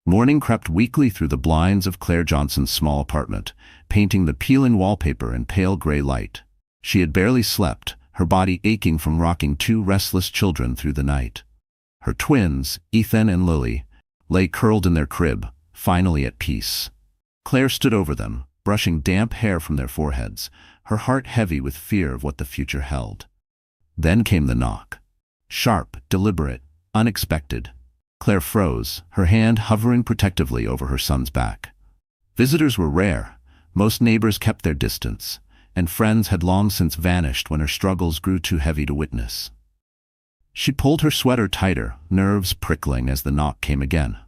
Morning crept weakly through the blinds of Claire Johnson's small apartment, painting the peeling wallpaper in pale gray light. She had barely slept, her body aching from rocking two restless children through the night. Her twins, Ethan and Lily, lay curled in their crib, finally at peace. Claire stood over them, brushing damp hair from their foreheads, her heart heavy with fear of what the future held. Then came the knock. Sharp, deliberate, unexpected. Claire froze, her hand hovering protectively over her son's back. Visitors were rare. Most neighbors kept their distance, and friends had long since vanished when her struggles grew too heavy to witness. She pulled her sweater tighter, nerves prickling as the knock came again.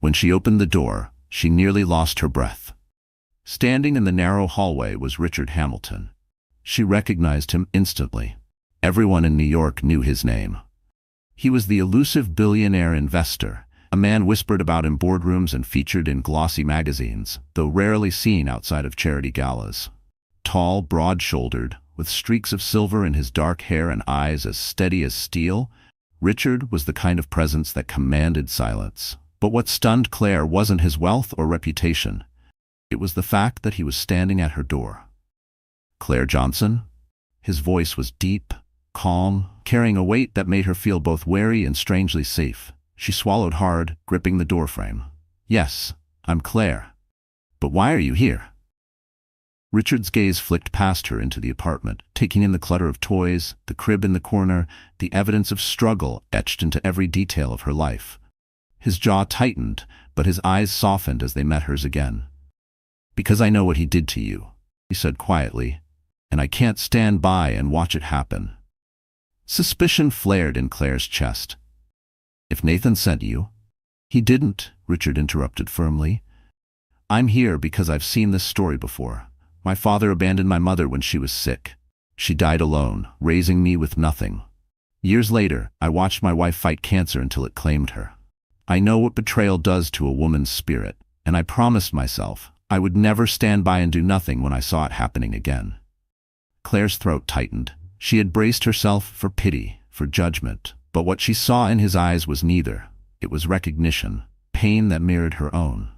When she opened the door, she nearly lost her breath. Standing in the narrow hallway was Richard Hamilton. She recognized him instantly. Everyone in New York knew his name. He was the elusive billionaire investor, a man whispered about in boardrooms and featured in glossy magazines, though rarely seen outside of charity galas. Tall, broad-shouldered, with streaks of silver in his dark hair and eyes as steady as steel, Richard was the kind of presence that commanded silence. But what stunned Claire wasn't his wealth or reputation. It was the fact that he was standing at her door. Claire Johnson? His voice was deep, calm, carrying a weight that made her feel both wary and strangely safe. She swallowed hard, gripping the doorframe. "Yes, I'm Claire. But why are you here?" Richard's gaze flicked past her into the apartment, taking in the clutter of toys, the crib in the corner, the evidence of struggle etched into every detail of her life. His jaw tightened, but his eyes softened as they met hers again. "Because I know what he did to you," he said quietly, "and I can't stand by and watch it happen." Suspicion flared in Claire's chest. "If Nathan sent you?" "He didn't," Richard interrupted firmly. "I'm here because I've seen this story before. My father abandoned my mother when she was sick. She died alone, raising me with nothing. Years later, I watched my wife fight cancer until it claimed her. I know what betrayal does to a woman's spirit, and I promised myself I would never stand by and do nothing when I saw it happening again." Claire's throat tightened. She had braced herself for pity, for judgment, but what she saw in his eyes was neither. It was recognition, pain that mirrored her own.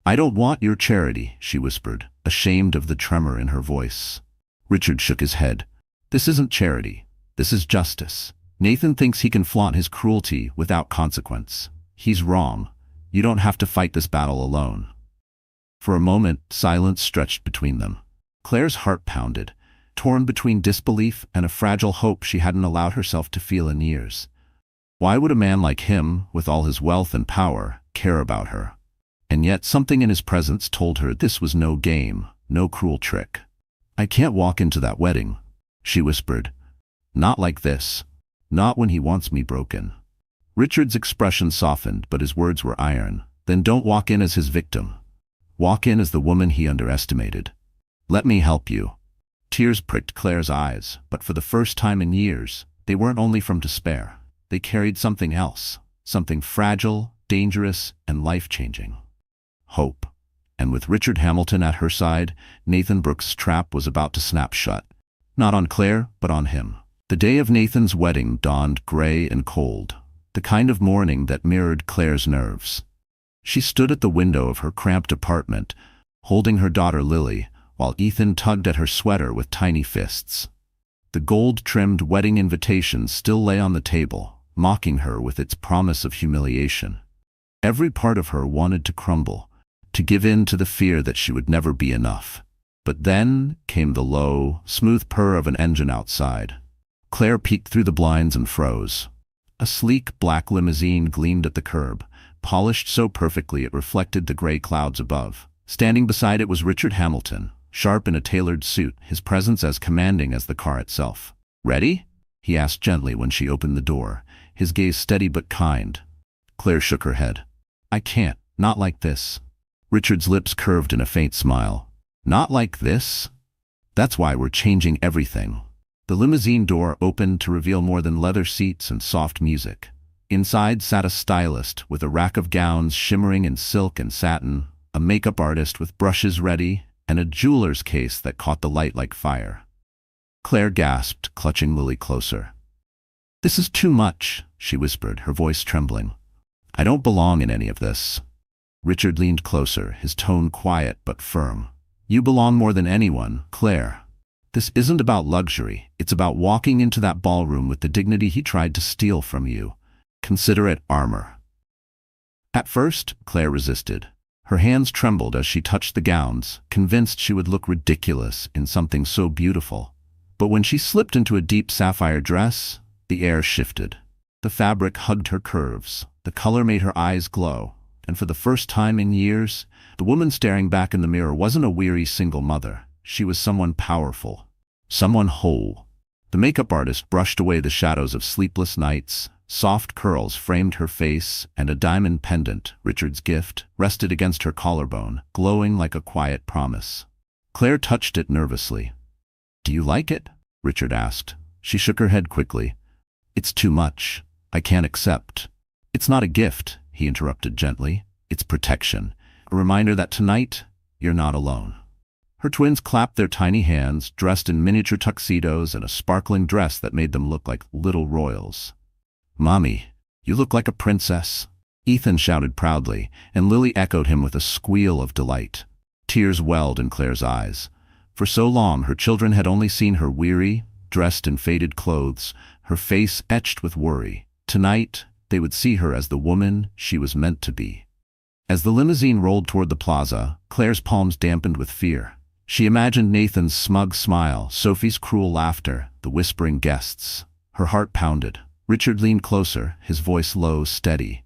"I don't want your charity," she whispered, ashamed of the tremor in her voice. Richard shook his head. "This isn't charity. This is justice. Nathan thinks he can flaunt his cruelty without consequence. He's wrong. You don't have to fight this battle alone." For a moment, silence stretched between them. Claire's heart pounded, torn between disbelief and a fragile hope she hadn't allowed herself to feel in years. Why would a man like him, with all his wealth and power, care about her? And yet something in his presence told her this was no game, no cruel trick. "I can't walk into that wedding," she whispered. "Not like this. Not when he wants me broken." Richard's expression softened, but his words were iron. "Then don't walk in as his victim. Walk in as the woman he underestimated. Let me help you." Tears pricked Claire's eyes, but for the first time in years, they weren't only from despair. They carried something else, something fragile, dangerous, and life-changing. Hope. And with Richard Hamilton at her side, Nathan Brooks' trap was about to snap shut. Not on Claire, but on him. The day of Nathan's wedding dawned gray and cold, the kind of morning that mirrored Claire's nerves. She stood at the window of her cramped apartment, holding her daughter Lily, while Ethan tugged at her sweater with tiny fists. The gold-trimmed wedding invitation still lay on the table, mocking her with its promise of humiliation. Every part of her wanted to crumble, to give in to the fear that she would never be enough. But then came the low, smooth purr of an engine outside. Claire peeked through the blinds and froze. A sleek black limousine gleamed at the curb, polished so perfectly it reflected the gray clouds above. Standing beside it was Richard Hamilton, sharp in a tailored suit, his presence as commanding as the car itself. "Ready?" he asked gently when she opened the door, his gaze steady but kind. Claire shook her head. "I can't, not like this." Richard's lips curved in a faint smile. "Not like this? That's why we're changing everything." The limousine door opened to reveal more than leather seats and soft music. Inside sat a stylist with a rack of gowns shimmering in silk and satin, a makeup artist with brushes ready, and a jeweler's case that caught the light like fire. Claire gasped, clutching Lily closer. "This is too much," she whispered, her voice trembling. "I don't belong in any of this." Richard leaned closer, his tone quiet but firm. You belong more than anyone, Claire. This isn't about luxury. It's about walking into that ballroom with the dignity he tried to steal from you. Consider it armor. At first, Claire resisted. Her hands trembled as she touched the gowns, convinced she would look ridiculous in something so beautiful. But when she slipped into a deep sapphire dress, the air shifted. The fabric hugged her curves, the color made her eyes glow, and for the first time in years, the woman staring back in the mirror wasn't a weary single mother. She was someone powerful, someone whole. The makeup artist brushed away the shadows of sleepless nights. Soft curls framed her face, and a diamond pendant, Richard's gift, rested against her collarbone, glowing like a quiet promise. Claire touched it nervously. Do you like it? Richard asked. She shook her head quickly. It's too much. I can't accept. It's not a gift, he interrupted gently. It's protection. A reminder that tonight, you're not alone. Her twins clapped their tiny hands, dressed in miniature tuxedos and a sparkling dress that made them look like little royals. Mommy, you look like a princess. Ethan shouted proudly, and Lily echoed him with a squeal of delight. Tears welled in Claire's eyes. For so long, her children had only seen her weary, dressed in faded clothes, her face etched with worry. Tonight, they would see her as the woman she was meant to be. As the limousine rolled toward the plaza, Claire's palms dampened with fear. She imagined Nathan's smug smile, Sophie's cruel laughter, the whispering guests. Her heart pounded. Richard leaned closer, his voice low, steady.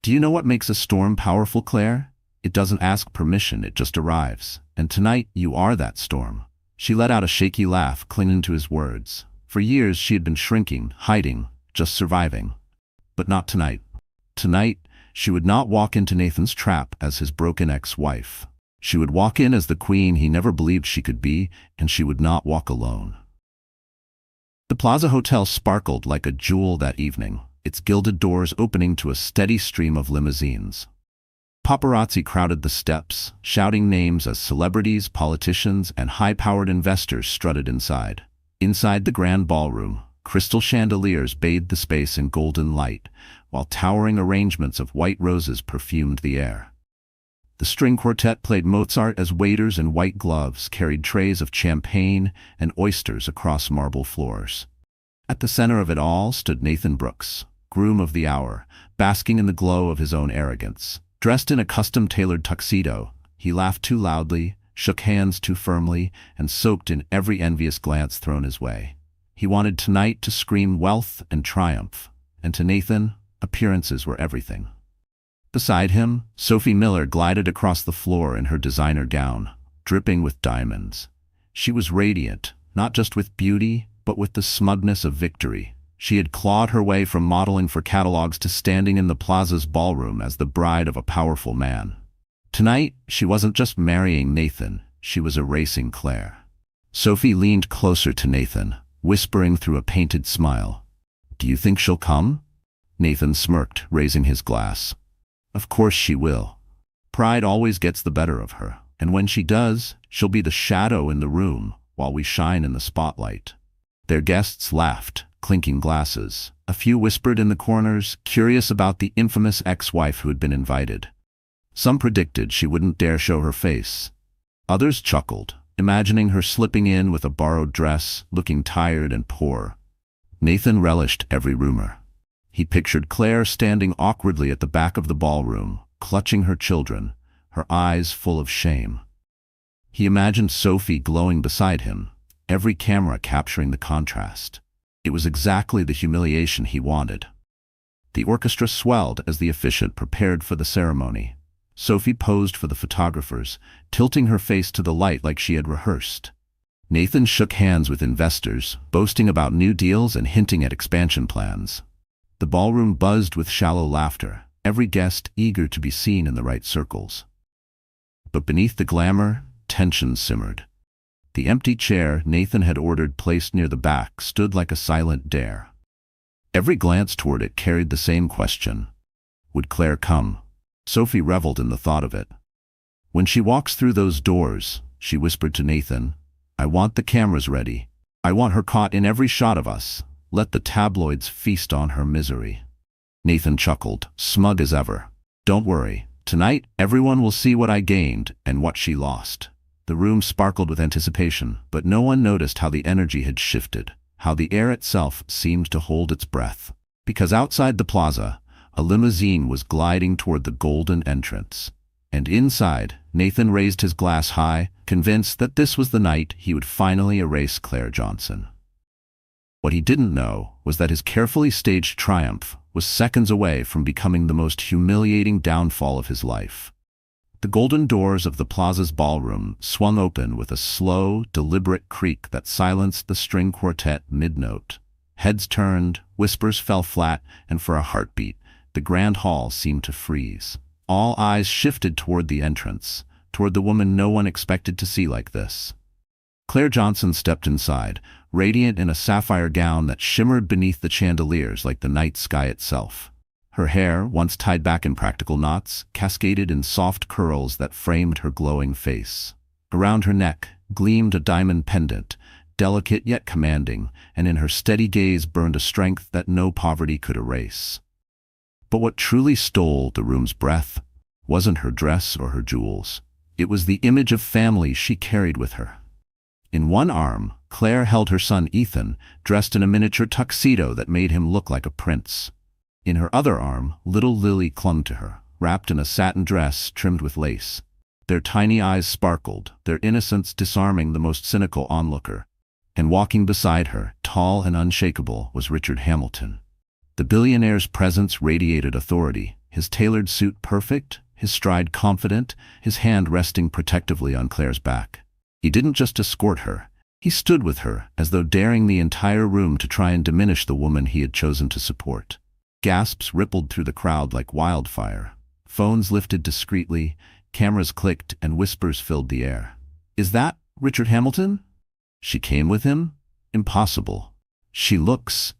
Do you know what makes a storm powerful, Claire? It doesn't ask permission, it just arrives. And tonight, you are that storm. She let out a shaky laugh, clinging to his words. For years, she had been shrinking, hiding, just surviving. But not tonight. Tonight, she would not walk into Nathan's trap as his broken ex-wife. She would walk in as the queen he never believed she could be, and she would not walk alone. The Plaza Hotel sparkled like a jewel that evening, its gilded doors opening to a steady stream of limousines. Paparazzi crowded the steps, shouting names as celebrities, politicians, and high-powered investors strutted inside. Inside the grand ballroom, crystal chandeliers bathed the space in golden light, while towering arrangements of white roses perfumed the air. The string quartet played Mozart as waiters in white gloves carried trays of champagne and oysters across marble floors. At the center of it all stood Nathan Brooks, groom of the hour, basking in the glow of his own arrogance. Dressed in a custom-tailored tuxedo, he laughed too loudly, shook hands too firmly, and soaked in every envious glance thrown his way. He wanted tonight to scream wealth and triumph, and to Nathan, appearances were everything. Beside him, Sophie Miller glided across the floor in her designer gown, dripping with diamonds. She was radiant, not just with beauty, but with the smugness of victory. She had clawed her way from modeling for catalogs to standing in the plaza's ballroom as the bride of a powerful man. Tonight, she wasn't just marrying Nathan, she was erasing Claire. Sophie leaned closer to Nathan, whispering through a painted smile. Do you think she'll come? Nathan smirked, raising his glass. Of course she will. Pride always gets the better of her, and when she does, she'll be the shadow in the room while we shine in the spotlight. Their guests laughed, clinking glasses. A few whispered in the corners, curious about the infamous ex-wife who had been invited. Some predicted she wouldn't dare show her face. Others chuckled, imagining her slipping in with a borrowed dress, looking tired and poor. Nathan relished every rumor. He pictured Claire standing awkwardly at the back of the ballroom, clutching her children, her eyes full of shame. He imagined Sophie glowing beside him, every camera capturing the contrast. It was exactly the humiliation he wanted. The orchestra swelled as the officiant prepared for the ceremony. Sophie posed for the photographers, tilting her face to the light like she had rehearsed. Nathan shook hands with investors, boasting about new deals and hinting at expansion plans. The ballroom buzzed with shallow laughter, every guest eager to be seen in the right circles. But beneath the glamour, tension simmered. The empty chair Nathan had ordered placed near the back stood like a silent dare. Every glance toward it carried the same question. Would Claire come? Sophie reveled in the thought of it. When she walks through those doors, she whispered to Nathan, I want the cameras ready. I want her caught in every shot of us. Let the tabloids feast on her misery. Nathan chuckled, smug as ever. Don't worry, Tonight, everyone will see what I gained and what she lost. The room sparkled with anticipation, but no one noticed how the energy had shifted, how the air itself seemed to hold its breath. Because outside the plaza, a limousine was gliding toward the golden entrance. And inside, Nathan raised his glass high, convinced that this was the night he would finally erase Claire Johnson. What he didn't know was that his carefully staged triumph was seconds away from becoming the most humiliating downfall of his life. The golden doors of the plaza's ballroom swung open with a slow, deliberate creak that silenced the string quartet mid-note. Heads turned, whispers fell flat, and for a heartbeat, the grand hall seemed to freeze. All eyes shifted toward the entrance, toward the woman no one expected to see like this. Claire Johnson stepped inside, radiant in a sapphire gown that shimmered beneath the chandeliers like the night sky itself. Her hair, once tied back in practical knots, cascaded in soft curls that framed her glowing face. Around her neck gleamed a diamond pendant, delicate yet commanding, and in her steady gaze burned a strength that no poverty could erase. But what truly stole the room's breath wasn't her dress or her jewels. It was the image of family she carried with her. In one arm, Claire held her son Ethan, dressed in a miniature tuxedo that made him look like a prince. In her other arm, little Lily clung to her, wrapped in a satin dress trimmed with lace. Their tiny eyes sparkled, their innocence disarming the most cynical onlooker. And walking beside her, tall and unshakable, was Richard Hamilton. The billionaire's presence radiated authority, his tailored suit perfect, his stride confident, his hand resting protectively on Claire's back. He didn't just escort her. He stood with her, as though daring the entire room to try and diminish the woman he had chosen to support. Gasps rippled through the crowd like wildfire. Phones lifted discreetly, cameras clicked, and whispers filled the air. "Is that Richard Hamilton? She came with him? Impossible. She looks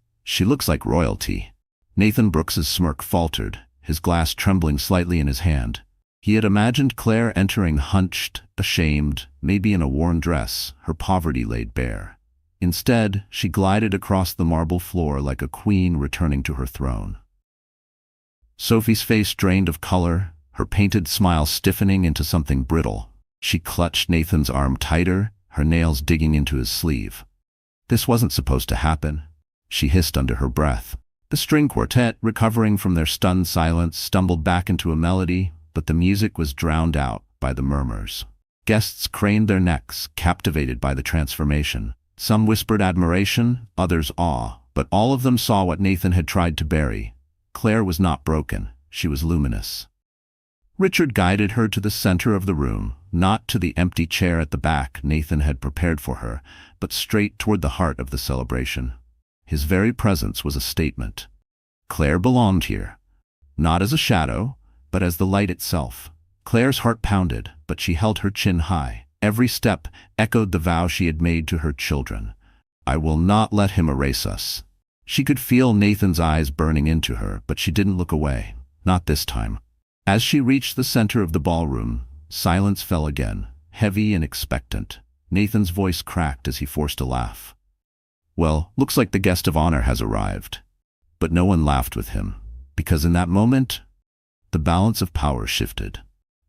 like royalty." Nathan Brooks's smirk faltered, his glass trembling slightly in his hand. He had imagined Claire entering hunched, ashamed, maybe in a worn dress, her poverty laid bare. Instead, she glided across the marble floor like a queen returning to her throne. Sophie's face drained of color, her painted smile stiffening into something brittle. She clutched Nathan's arm tighter, her nails digging into his sleeve. "This wasn't supposed to happen," she hissed under her breath. The string quartet, recovering from their stunned silence, stumbled back into a melody, but the music was drowned out by the murmurs. Guests craned their necks, captivated by the transformation. Some whispered admiration, others awe, but all of them saw what Nathan had tried to bury. Claire was not broken, she was luminous. Richard guided her to the center of the room, not to the empty chair at the back Nathan had prepared for her, but straight toward the heart of the celebration. His very presence was a statement. Claire belonged here, not as a shadow, but as the light itself. Claire's heart pounded, but she held her chin high. Every step echoed the vow she had made to her children. "I will not let him erase us." She could feel Nathan's eyes burning into her, but she didn't look away. Not this time. As she reached the center of the ballroom, silence fell again, heavy and expectant. Nathan's voice cracked as he forced a laugh. "Well, looks like the guest of honor has arrived." But no one laughed with him, because in that moment, the balance of power shifted.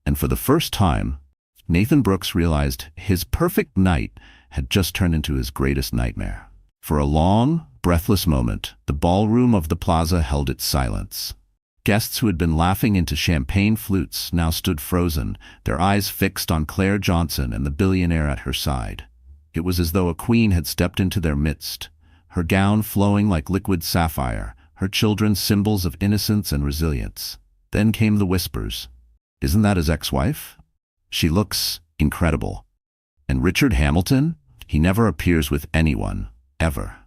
And for the first time, Nathan Brooks realized his perfect night had just turned into his greatest nightmare. For a long, breathless moment, the ballroom of the plaza held its silence. Guests who had been laughing into champagne flutes now stood frozen, their eyes fixed on Claire Johnson and the billionaire at her side. It was as though a queen had stepped into their midst, her gown flowing like liquid sapphire, her children symbols of innocence and resilience. Then came the whispers. "Isn't that his ex-wife? She looks incredible. And Richard Hamilton? He never appears with anyone, ever.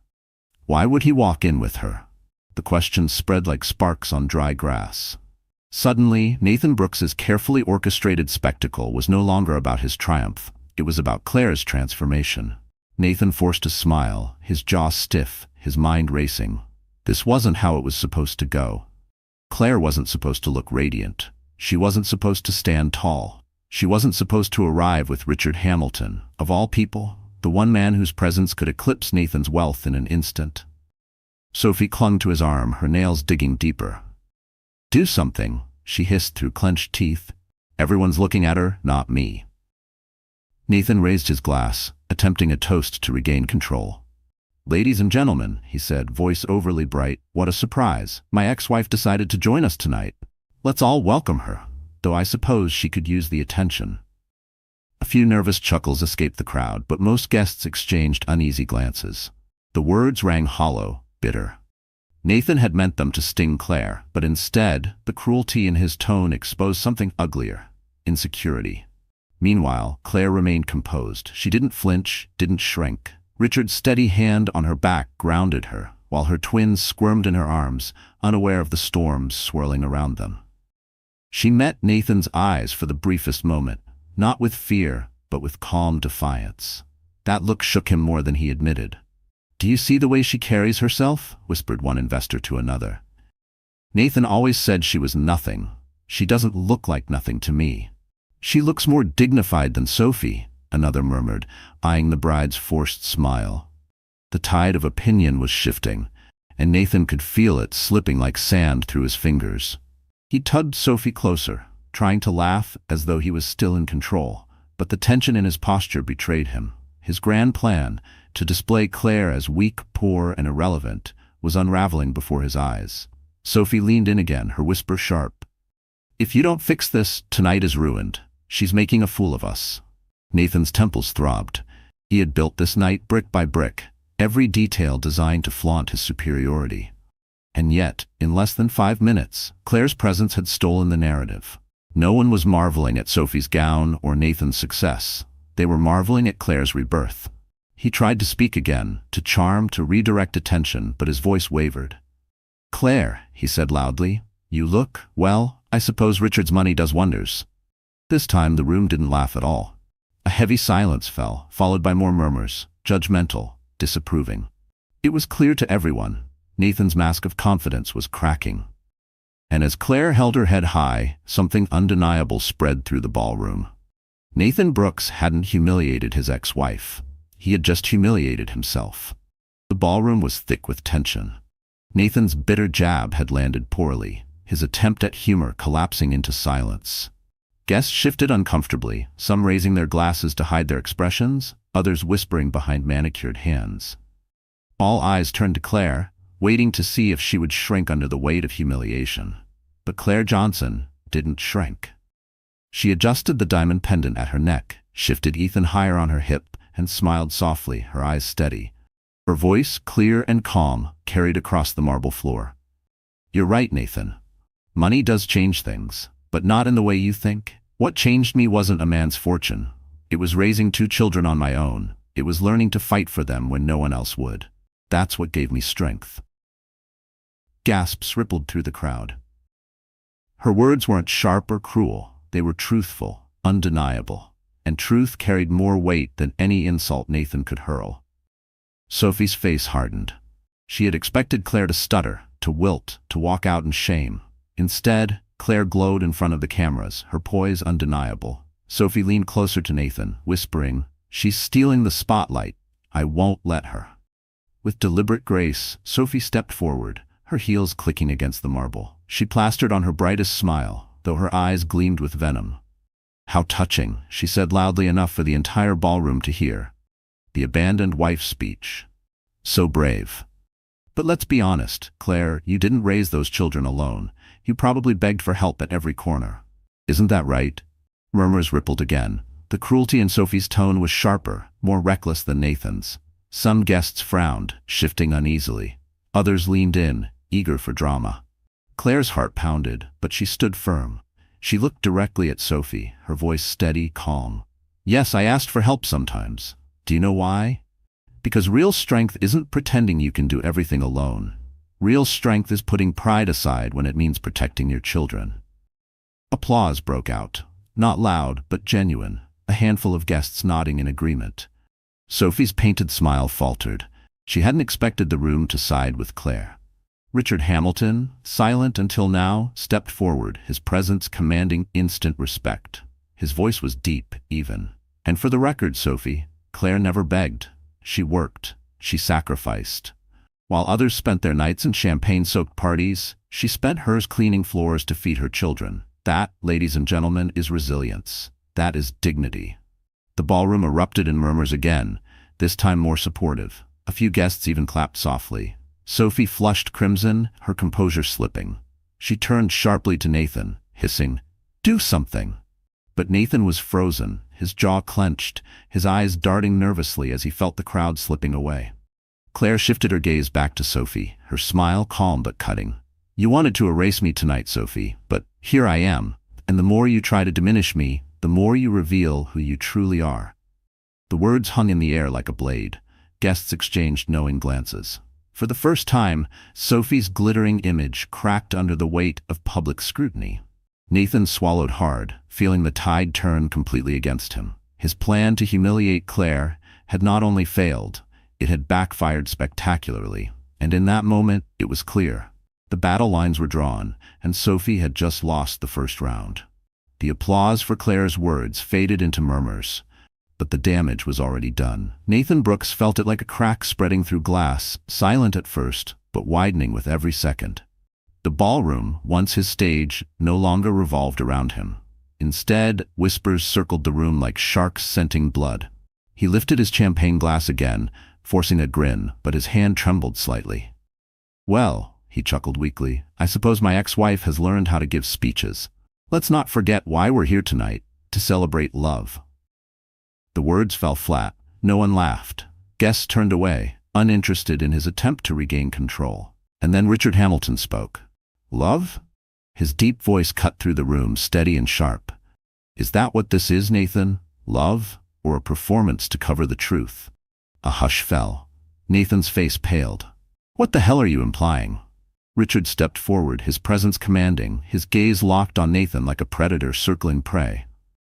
Why would he walk in with her?" The question spread like sparks on dry grass. Suddenly, Nathan Brooks's carefully orchestrated spectacle was no longer about his triumph. It was about Claire's transformation. Nathan forced a smile, his jaw stiff, his mind racing. This wasn't how it was supposed to go. Claire wasn't supposed to look radiant. She wasn't supposed to stand tall. She wasn't supposed to arrive with Richard Hamilton, of all people, the one man whose presence could eclipse Nathan's wealth in an instant. Sophie clung to his arm, her nails digging deeper. "Do something," she hissed through clenched teeth. Everyone's looking at her, not me. Nathan raised his glass, attempting a toast to regain control. Ladies and gentlemen, he said, voice overly bright, what a surprise. My ex-wife decided to join us tonight. Let's all welcome her, though I suppose she could use the attention. A few nervous chuckles escaped the crowd, but most guests exchanged uneasy glances. The words rang hollow, bitter. Nathan had meant them to sting Claire, but instead, the cruelty in his tone exposed something uglier: insecurity. Meanwhile, Claire remained composed. She didn't flinch, didn't shrink. Richard's steady hand on her back grounded her, while her twins squirmed in her arms, unaware of the storms swirling around them. She met Nathan's eyes for the briefest moment, not with fear, but with calm defiance. That look shook him more than he admitted. "Do you see the way she carries herself?" whispered one investor to another. "Nathan always said she was nothing. She doesn't look like nothing to me." "She looks more dignified than Sophie," another murmured, eyeing the bride's forced smile. The tide of opinion was shifting, and Nathan could feel it slipping like sand through his fingers. He tugged Sophie closer, trying to laugh as though he was still in control, but the tension in his posture betrayed him. His grand plan, to display Claire as weak, poor, and irrelevant, was unraveling before his eyes. Sophie leaned in again, her whisper sharp. "If you don't fix this, tonight is ruined. She's making a fool of us." Nathan's temples throbbed. He had built this night brick by brick, every detail designed to flaunt his superiority. And yet, in less than 5 minutes, Claire's presence had stolen the narrative. No one was marveling at Sophie's gown or Nathan's success. They were marveling at Claire's rebirth. He tried to speak again, to charm, to redirect attention, but his voice wavered. "Claire," he said loudly, "you look, well, I suppose Richard's money does wonders." This time the room didn't laugh at all. A heavy silence fell, followed by more murmurs, judgmental, disapproving. It was clear to everyone, Nathan's mask of confidence was cracking. And as Claire held her head high, something undeniable spread through the ballroom. Nathan Brooks hadn't humiliated his ex-wife. He had just humiliated himself. The ballroom was thick with tension. Nathan's bitter jab had landed poorly, his attempt at humor collapsing into silence. Guests shifted uncomfortably, some raising their glasses to hide their expressions, others whispering behind manicured hands. All eyes turned to Claire, waiting to see if she would shrink under the weight of humiliation. But Claire Johnson didn't shrink. She adjusted the diamond pendant at her neck, shifted Ethan higher on her hip, and smiled softly, her eyes steady. Her voice, clear and calm, carried across the marble floor. "You're right, Nathan. Money does change things, but not in the way you think. What changed me wasn't a man's fortune. It was raising 2 children on my own. It was learning to fight for them when no one else would. That's what gave me strength." Gasps rippled through the crowd. Her words weren't sharp or cruel. They were truthful, undeniable, and truth carried more weight than any insult Nathan could hurl. Sophie's face hardened. She had expected Claire to stutter, to wilt, to walk out in shame. Instead, Claire glowed in front of the cameras, her poise undeniable. Sophie leaned closer to Nathan, whispering, "She's stealing the spotlight. I won't let her." With deliberate grace, Sophie stepped forward, her heels clicking against the marble. She plastered on her brightest smile, though her eyes gleamed with venom. "How touching," she said loudly enough for the entire ballroom to hear. The abandoned wife's speech. So brave. "But let's be honest, Claire, you didn't raise those children alone. You probably begged for help at every corner. Isn't that right?" Murmurs rippled again. The cruelty in Sophie's tone was sharper, more reckless than Nathan's. Some guests frowned, shifting uneasily. Others leaned in, eager for drama. Claire's heart pounded, but she stood firm. She looked directly at Sophie, her voice steady, calm. "Yes, I asked for help sometimes. Do you know why? Because real strength isn't pretending you can do everything alone. Real strength is putting pride aside when it means protecting your children." Applause broke out. Not loud, but genuine, a handful of guests nodding in agreement. Sophie's painted smile faltered. She hadn't expected the room to side with Claire. Richard Hamilton, silent until now, stepped forward, his presence commanding instant respect. His voice was deep, even. "And for the record, Sophie, Claire never begged. She worked. She sacrificed. While others spent their nights in champagne-soaked parties, she spent hers cleaning floors to feed her children. That, ladies and gentlemen, is resilience. That is dignity. The ballroom erupted in murmurs again, this time more supportive. A few guests even clapped softly. Sophie flushed crimson, her composure slipping. She turned sharply to Nathan, hissing, "Do something!" But Nathan was frozen, his jaw clenched, his eyes darting nervously as he felt the crowd slipping away. Claire shifted her gaze back to Sophie, her smile calm but cutting. "You wanted to erase me tonight, Sophie, but here I am, and the more you try to diminish me, the more you reveal who you truly are." The words hung in the air like a blade. Guests exchanged knowing glances. For the first time, Sophie's glittering image cracked under the weight of public scrutiny. Nathan swallowed hard, feeling the tide turn completely against him. His plan to humiliate Claire had not only failed, it had backfired spectacularly, and in that moment it was clear. The battle lines were drawn, and Sophie had just lost the first round. The applause for Claire's words faded into murmurs, but the damage was already done. Nathan Brooks felt it like a crack spreading through glass, silent at first, but widening with every second. The ballroom, once his stage, no longer revolved around him. Instead, whispers circled the room like sharks scenting blood. He lifted his champagne glass again, forcing a grin, but his hand trembled slightly. "Well," he chuckled weakly, "I suppose my ex-wife has learned how to give speeches. Let's not forget why we're here tonight, to celebrate love." The words fell flat. No one laughed. Guests turned away, uninterested in his attempt to regain control. And then Richard Hamilton spoke. "Love?" His deep voice cut through the room, steady and sharp. "Is that what this is, Nathan? Love? Or a performance to cover the truth?" A hush fell. Nathan's face paled. "What the hell are you implying?" Richard stepped forward, his presence commanding, his gaze locked on Nathan like a predator circling prey.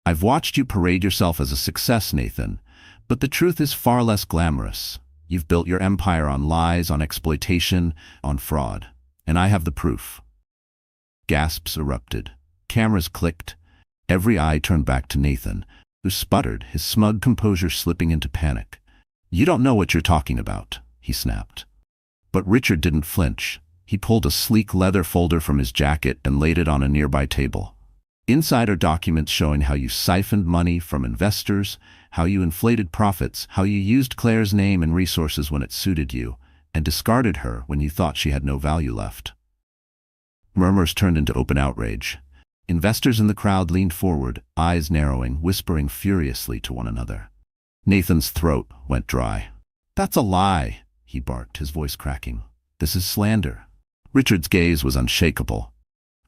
"I've watched you parade yourself as a success, Nathan, but the truth is far less glamorous. You've built your empire on lies, on exploitation, on fraud. And I have the proof." Gasps erupted. Cameras clicked. Every eye turned back to Nathan, who sputtered, his smug composure slipping into panic. "You don't know what you're talking about," he snapped. But Richard didn't flinch. He pulled a sleek leather folder from his jacket and laid it on a nearby table. "Inside are documents showing how you siphoned money from investors, how you inflated profits, how you used Claire's name and resources when it suited you, and discarded her when you thought she had no value left." Murmurs turned into open outrage. Investors in the crowd leaned forward, eyes narrowing, whispering furiously to one another. Nathan's throat went dry. "That's a lie," he barked, his voice cracking. "This is slander." Richard's gaze was unshakable.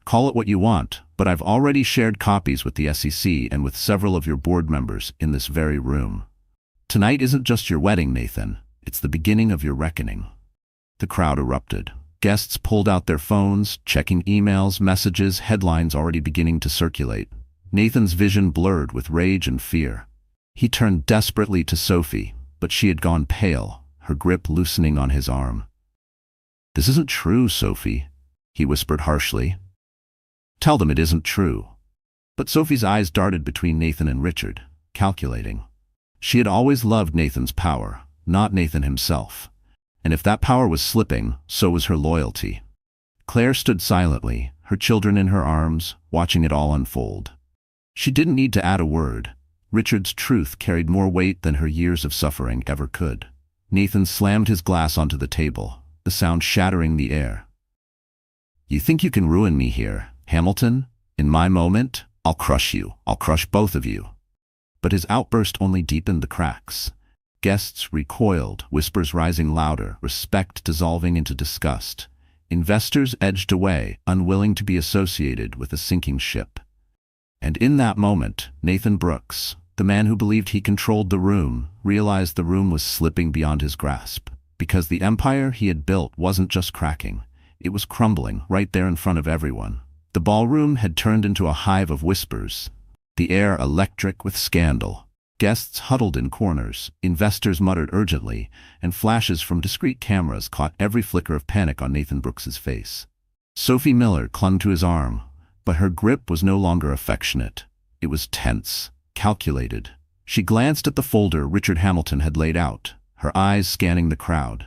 "Call it what you want, but I've already shared copies with the SEC and with several of your board members in this very room. Tonight isn't just your wedding, Nathan. It's the beginning of your reckoning." The crowd erupted. Guests pulled out their phones, checking emails, messages, headlines already beginning to circulate. Nathan's vision blurred with rage and fear. He turned desperately to Sophie, but she had gone pale, her grip loosening on his arm. "This isn't true, Sophie," he whispered harshly. "Tell them it isn't true." But Sophie's eyes darted between Nathan and Richard, calculating. She had always loved Nathan's power, not Nathan himself. And if that power was slipping, so was her loyalty. Claire stood silently, her children in her arms, watching it all unfold. She didn't need to add a word. Richard's truth carried more weight than her years of suffering ever could. Nathan slammed his glass onto the table, the sound shattering the air. "You think you can ruin me here, Hamilton? In my moment, I'll crush you. I'll crush both of you." But his outburst only deepened the cracks. Guests recoiled, whispers rising louder, respect dissolving into disgust. Investors edged away, unwilling to be associated with a sinking ship. And in that moment, Nathan Brooks, the man who believed he controlled the room, realized the room was slipping beyond his grasp. Because the empire he had built wasn't just cracking, it was crumbling right there in front of everyone. The ballroom had turned into a hive of whispers, the air electric with scandal. Guests huddled in corners, investors muttered urgently, and flashes from discreet cameras caught every flicker of panic on Nathan Brooks's face. Sophie Miller clung to his arm, but her grip was no longer affectionate. It was tense, calculated. She glanced at the folder Richard Hamilton had laid out, her eyes scanning the crowd.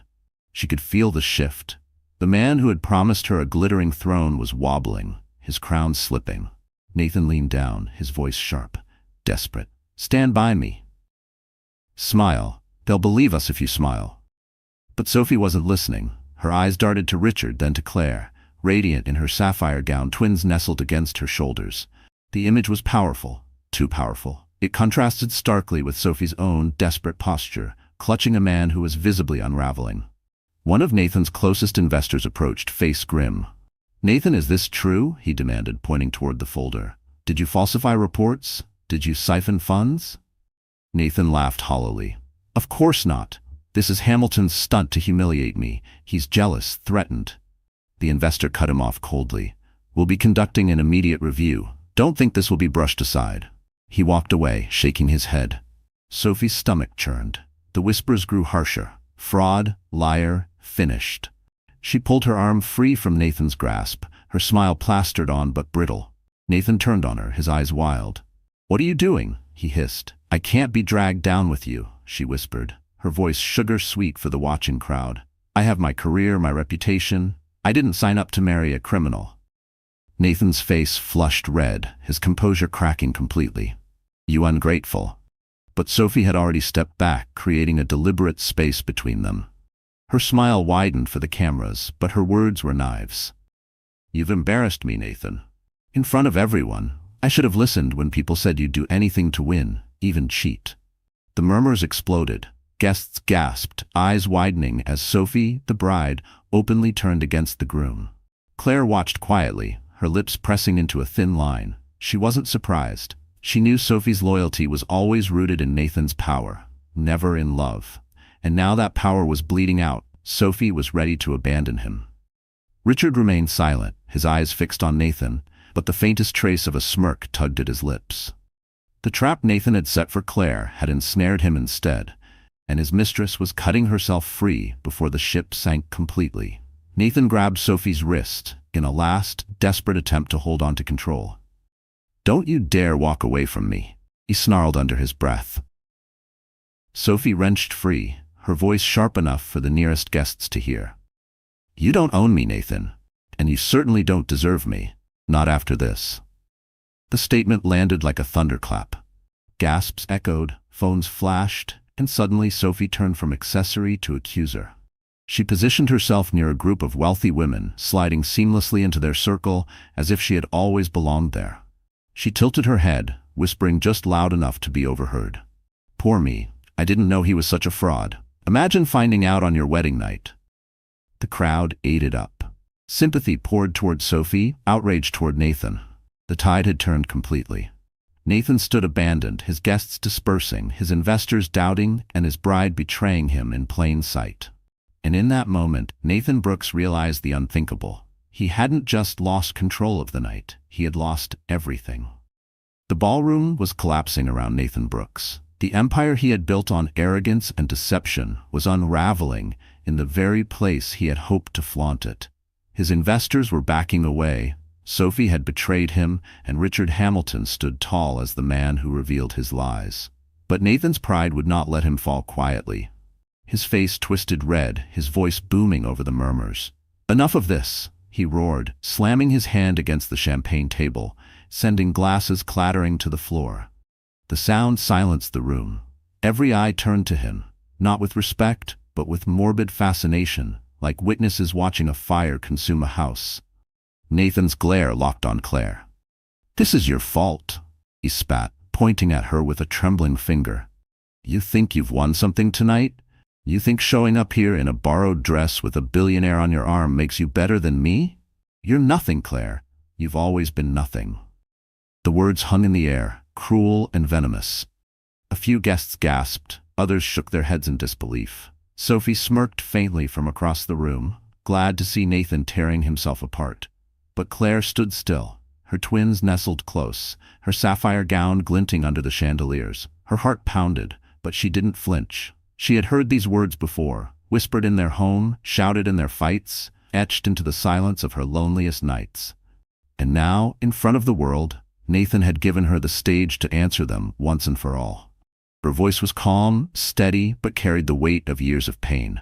She could feel the shift. The man who had promised her a glittering throne was wobbling, his crown slipping. Nathan leaned down, his voice sharp, desperate. "Stand by me. Smile. They'll believe us if you smile." But Sophie wasn't listening. Her eyes darted to Richard, then to Claire, radiant in her sapphire gown, twins nestled against her shoulders. The image was powerful, too powerful. It contrasted starkly with Sophie's own desperate posture, clutching a man who was visibly unraveling. One of Nathan's closest investors approached, face grim. "Nathan, is this true?" he demanded, pointing toward the folder. "Did you falsify reports? Did you siphon funds?" Nathan laughed hollowly. "Of course not. This is Hamilton's stunt to humiliate me. He's jealous, threatened." The investor cut him off coldly. "We'll be conducting an immediate review. Don't think this will be brushed aside." He walked away, shaking his head. Sophie's stomach churned. The whispers grew harsher. Fraud, liar, finished. She pulled her arm free from Nathan's grasp, her smile plastered on but brittle. Nathan turned on her, his eyes wild. "What are you doing?" he hissed. "I can't be dragged down with you," she whispered, her voice sugar-sweet for the watching crowd. "I have my career, my reputation. I didn't sign up to marry a criminal." Nathan's face flushed red, his composure cracking completely. "You ungrateful." But Sophie had already stepped back, creating a deliberate space between them. Her smile widened for the cameras, but her words were knives. "You've embarrassed me, Nathan. In front of everyone. I should have listened when people said you'd do anything to win, even cheat." The murmurs exploded. Guests gasped, eyes widening as Sophie, the bride, openly turned against the groom. Claire watched quietly, her lips pressing into a thin line. She wasn't surprised. She knew Sophie's loyalty was always rooted in Nathan's power, never in love. And now that power was bleeding out, Sophie was ready to abandon him. Richard remained silent, his eyes fixed on Nathan, but the faintest trace of a smirk tugged at his lips. The trap Nathan had set for Claire had ensnared him instead, and his mistress was cutting herself free before the ship sank completely. Nathan grabbed Sophie's wrist in a last, desperate attempt to hold on to control. "Don't you dare walk away from me," he snarled under his breath. Sophie wrenched free, her voice sharp enough for the nearest guests to hear. "You don't own me, Nathan, and you certainly don't deserve me, not after this." The statement landed like a thunderclap. Gasps echoed, phones flashed, and suddenly Sophie turned from accessory to accuser. She positioned herself near a group of wealthy women, sliding seamlessly into their circle as if she had always belonged there. She tilted her head, whispering just loud enough to be overheard. "Poor me, I didn't know he was such a fraud. Imagine finding out on your wedding night." The crowd ate it up. Sympathy poured toward Sophie, outrage toward Nathan. The tide had turned completely. Nathan stood abandoned, his guests dispersing, his investors doubting, and his bride betraying him in plain sight. And in that moment, Nathan Brooks realized the unthinkable. He hadn't just lost control of the night, he had lost everything. The ballroom was collapsing around Nathan Brooks. The empire he had built on arrogance and deception was unraveling in the very place he had hoped to flaunt it. His investors were backing away, Sophie had betrayed him, and Richard Hamilton stood tall as the man who revealed his lies. But Nathan's pride would not let him fall quietly. His face twisted red, his voice booming over the murmurs. "Enough of this," he roared, slamming his hand against the champagne table, sending glasses clattering to the floor. The sound silenced the room. Every eye turned to him, not with respect, but with morbid fascination, like witnesses watching a fire consume a house. Nathan's glare locked on Claire. "This is your fault," he spat, pointing at her with a trembling finger. "You think you've won something tonight? You think showing up here in a borrowed dress with a billionaire on your arm makes you better than me? You're nothing, Claire. You've always been nothing." The words hung in the air, cruel and venomous. A few guests gasped, others shook their heads in disbelief. Sophie smirked faintly from across the room, glad to see Nathan tearing himself apart. But Claire stood still, her twins nestled close, her sapphire gown glinting under the chandeliers. Her heart pounded, but she didn't flinch. She had heard these words before, whispered in their home, shouted in their fights, etched into the silence of her loneliest nights. And now, in front of the world, Nathan had given her the stage to answer them once and for all. Her voice was calm, steady, but carried the weight of years of pain.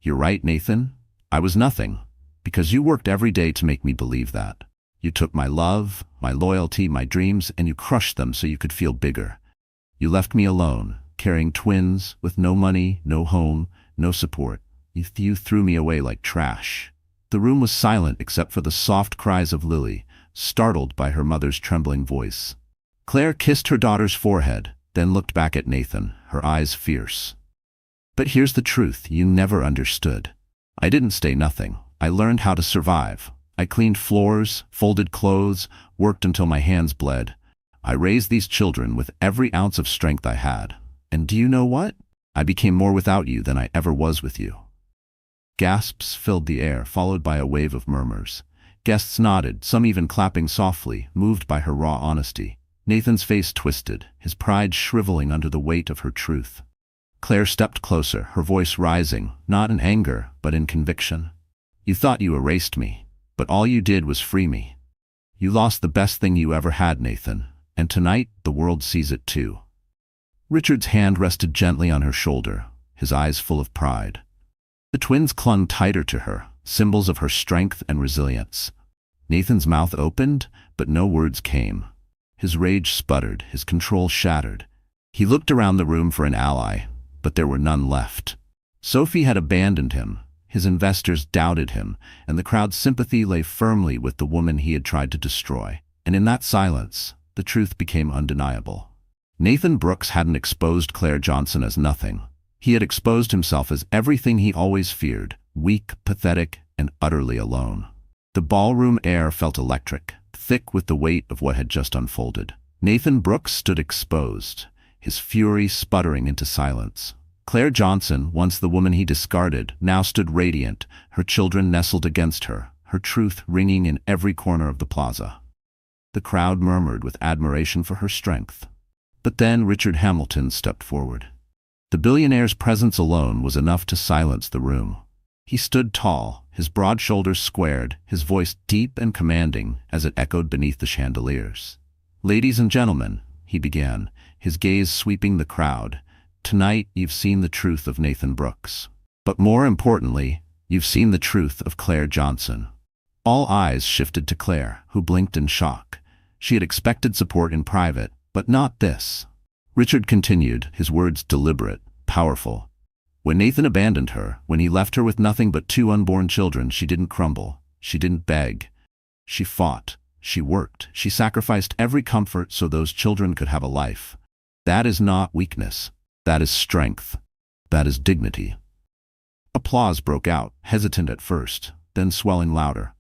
"You're right, Nathan. I was nothing, because you worked every day to make me believe that. You took my love, my loyalty, my dreams, and you crushed them so you could feel bigger. You left me alone, carrying twins, with no money, no home, no support. You threw me away like trash. The room was silent except for the soft cries of Lily, startled by her mother's trembling voice. Claire kissed her daughter's forehead, then looked back at Nathan, her eyes fierce. But here's the truth you never understood. I didn't stay nothing. I learned how to survive. I cleaned floors, folded clothes, worked until my hands bled. I raised these children with every ounce of strength I had. And do you know what? I became more without you than I ever was with you. Gasps filled the air, followed by a wave of murmurs. Guests nodded, some even clapping softly, moved by her raw honesty. Nathan's face twisted, his pride shriveling under the weight of her truth. Claire stepped closer, her voice rising, not in anger, but in conviction. You thought you erased me, but all you did was free me. You lost the best thing you ever had, Nathan, and tonight the world sees it too. Richard's hand rested gently on her shoulder, his eyes full of pride. The twins clung tighter to her, symbols of her strength and resilience. Nathan's mouth opened, but no words came. His rage sputtered, his control shattered. He looked around the room for an ally, but there were none left. Sophie had abandoned him, his investors doubted him, and the crowd's sympathy lay firmly with the woman he had tried to destroy. And in that silence, the truth became undeniable. Nathan Brooks hadn't exposed Claire Johnson as nothing. He had exposed himself as everything he always feared, weak, pathetic, and utterly alone. The ballroom air felt electric, thick with the weight of what had just unfolded. Nathan Brooks stood exposed, his fury sputtering into silence. Claire Johnson, once the woman he discarded, now stood radiant, her children nestled against her, her truth ringing in every corner of the plaza. The crowd murmured with admiration for her strength. But then Richard Hamilton stepped forward. The billionaire's presence alone was enough to silence the room. He stood tall, his broad shoulders squared, his voice deep and commanding as it echoed beneath the chandeliers. "Ladies and gentlemen," he began, his gaze sweeping the crowd, "tonight you've seen the truth of Nathan Brooks. But more importantly, you've seen the truth of Claire Johnson." All eyes shifted to Claire, who blinked in shock. She had expected support in private, but not this. Richard continued, his words deliberate, powerful. When Nathan abandoned her, when he left her with nothing but 2 unborn children, she didn't crumble. She didn't beg. She fought. She worked. She sacrificed every comfort so those children could have a life. That is not weakness. That is strength. That is dignity. Applause broke out, hesitant at first, then swelling louder.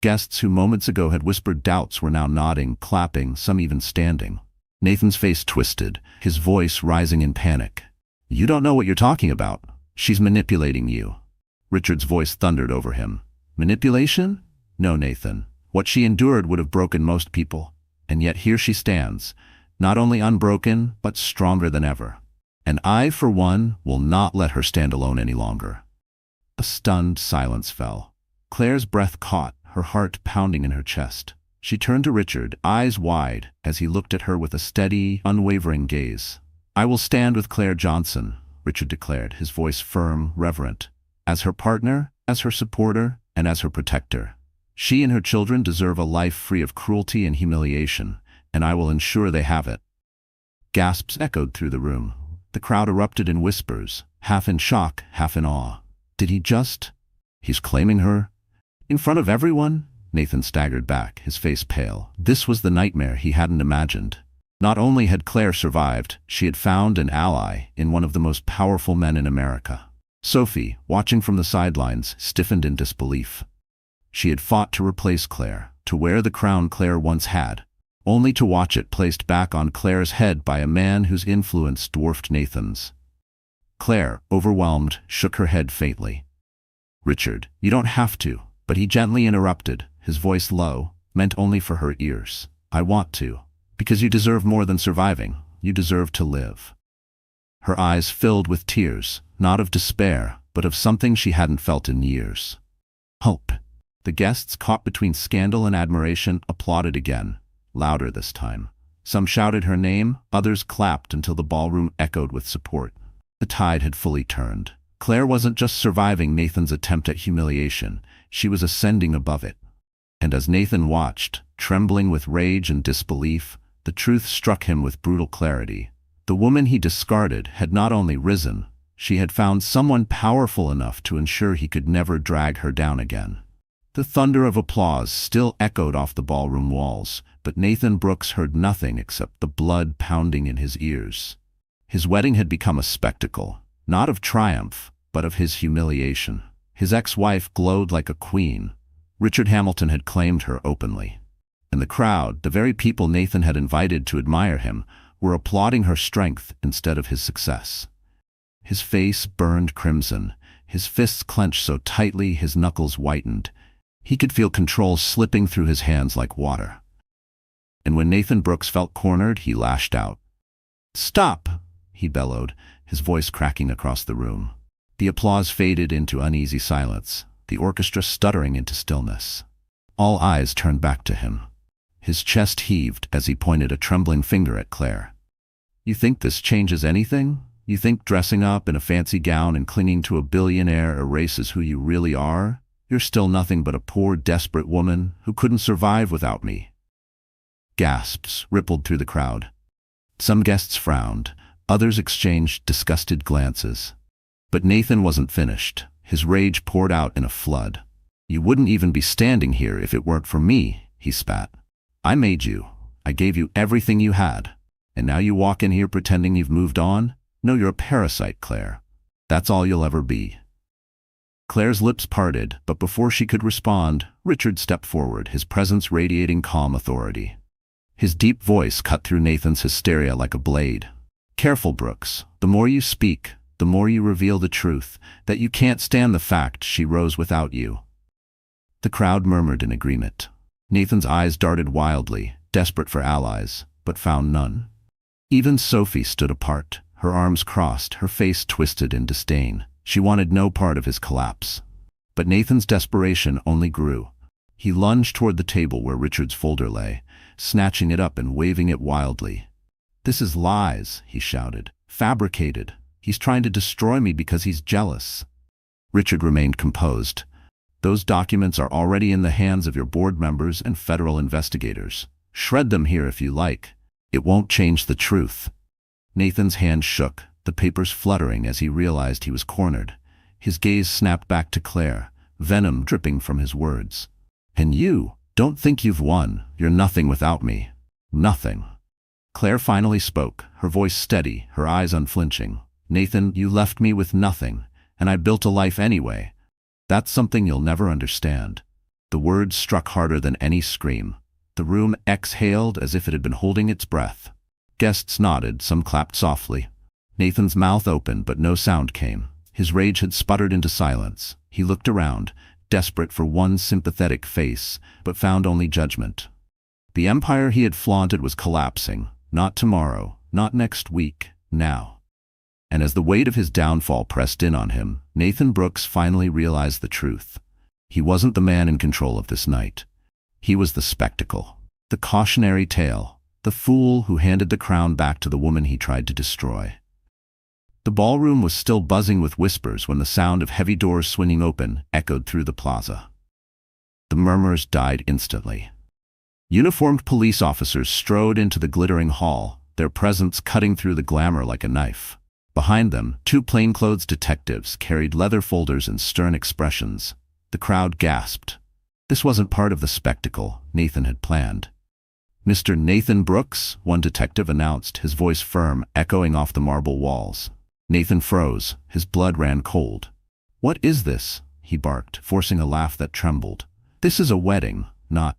Guests who moments ago had whispered doubts were now nodding, clapping, some even standing. Nathan's face twisted, his voice rising in panic. "You don't know what you're talking about. She's manipulating you." Richard's voice thundered over him. "Manipulation? No, Nathan. What she endured would have broken most people. And yet here she stands, not only unbroken, but stronger than ever. And I, for one, will not let her stand alone any longer." A stunned silence fell. Claire's breath caught, her heart pounding in her chest. She turned to Richard, eyes wide, as he looked at her with a steady, unwavering gaze. "I will stand with Claire Johnson," Richard declared, his voice firm, reverent. "As her partner, as her supporter, and as her protector. She and her children deserve a life free of cruelty and humiliation, and I will ensure they have it." Gasps echoed through the room. The crowd erupted in whispers, half in shock, half in awe. Did he just? He's claiming her? In front of everyone? Nathan staggered back, his face pale. This was the nightmare he hadn't imagined. Not only had Claire survived, she had found an ally in one of the most powerful men in America. Sophie, watching from the sidelines, stiffened in disbelief. She had fought to replace Claire, to wear the crown Claire once had, only to watch it placed back on Claire's head by a man whose influence dwarfed Nathan's. Claire, overwhelmed, shook her head faintly. "Richard, you don't have to," but he gently interrupted, his voice low, meant only for her ears. "I want to. Because you deserve more than surviving. You deserve to live." Her eyes filled with tears, not of despair, but of something she hadn't felt in years. Hope. The guests, caught between scandal and admiration, applauded again, louder this time. Some shouted her name, others clapped until the ballroom echoed with support. The tide had fully turned. Claire wasn't just surviving Nathan's attempt at humiliation, she was ascending above it. And as Nathan watched, Trembling with rage and disbelief, the truth struck him with brutal clarity. The woman he discarded had not only risen, she had found someone powerful enough to ensure he could never drag her down again. The thunder of applause still echoed off the ballroom walls, but Nathan Brooks heard nothing except the blood pounding in his ears. His wedding had become a spectacle, not of triumph, but of his humiliation. His ex-wife glowed like a queen. Richard Hamilton had claimed her openly. And the crowd, the very people Nathan had invited to admire him, were applauding her strength instead of his success. His face burned crimson, his fists clenched so tightly his knuckles whitened. He could feel control slipping through his hands like water. And when Nathan Brooks felt cornered, he lashed out. "Stop!" he bellowed, his voice cracking across the room. The applause faded into uneasy silence, the orchestra stuttering into stillness. All eyes turned back to him. His chest heaved as he pointed a trembling finger at Claire. "You think this changes anything? You think dressing up in a fancy gown and clinging to a billionaire erases who you really are? You're still nothing but a poor, desperate woman who couldn't survive without me." Gasps rippled through the crowd. Some guests frowned, others exchanged disgusted glances. But Nathan wasn't finished. His rage poured out in a flood. "You wouldn't even be standing here if it weren't for me," he spat. "I made you. I gave you everything you had. And now you walk in here pretending you've moved on? No, you're a parasite, Claire. That's all you'll ever be." Claire's lips parted, but before she could respond, Richard stepped forward, his presence radiating calm authority. His deep voice cut through Nathan's hysteria like a blade. "Careful, Brooks. The more you speak, the more you reveal the truth, that you can't stand the fact she rose without you." The crowd murmured in agreement. Nathan's eyes darted wildly, desperate for allies, but found none. Even Sophie stood apart, her arms crossed, her face twisted in disdain. She wanted no part of his collapse. But Nathan's desperation only grew. He lunged toward the table where Richard's folder lay, snatching it up and waving it wildly. "This is lies," he shouted. "Fabricated. He's trying to destroy me because he's jealous." Richard remained composed. "Those documents are already in the hands of your board members and federal investigators. Shred them here if you like. It won't change the truth." Nathan's hand shook, the papers fluttering as he realized he was cornered. His gaze snapped back to Claire, venom dripping from his words. "And you, don't think you've won. You're nothing without me. Nothing." Claire finally spoke, her voice steady, her eyes unflinching. "Nathan, you left me with nothing, and I built a life anyway. That's something you'll never understand." The words struck harder than any scream. The room exhaled as if it had been holding its breath. Guests nodded, some clapped softly. Nathan's mouth opened, but no sound came. His rage had sputtered into silence. He looked around, desperate for one sympathetic face, but found only judgment. The empire he had flaunted was collapsing. Not tomorrow, not next week, now. And as the weight of his downfall pressed in on him, Nathan Brooks finally realized the truth. He wasn't the man in control of this night. He was the spectacle, the cautionary tale, the fool who handed the crown back to the woman he tried to destroy. The ballroom was still buzzing with whispers when the sound of heavy doors swinging open echoed through the plaza. The murmurs died instantly. Uniformed police officers strode into the glittering hall, their presence cutting through the glamour like a knife. Behind them, two plainclothes detectives carried leather folders and stern expressions. The crowd gasped. This wasn't part of the spectacle Nathan had planned. "Mr. Nathan Brooks," one detective announced, his voice firm, echoing off the marble walls. Nathan froze, his blood ran cold. "What is this?" he barked, forcing a laugh that trembled. "This is a wedding, not—"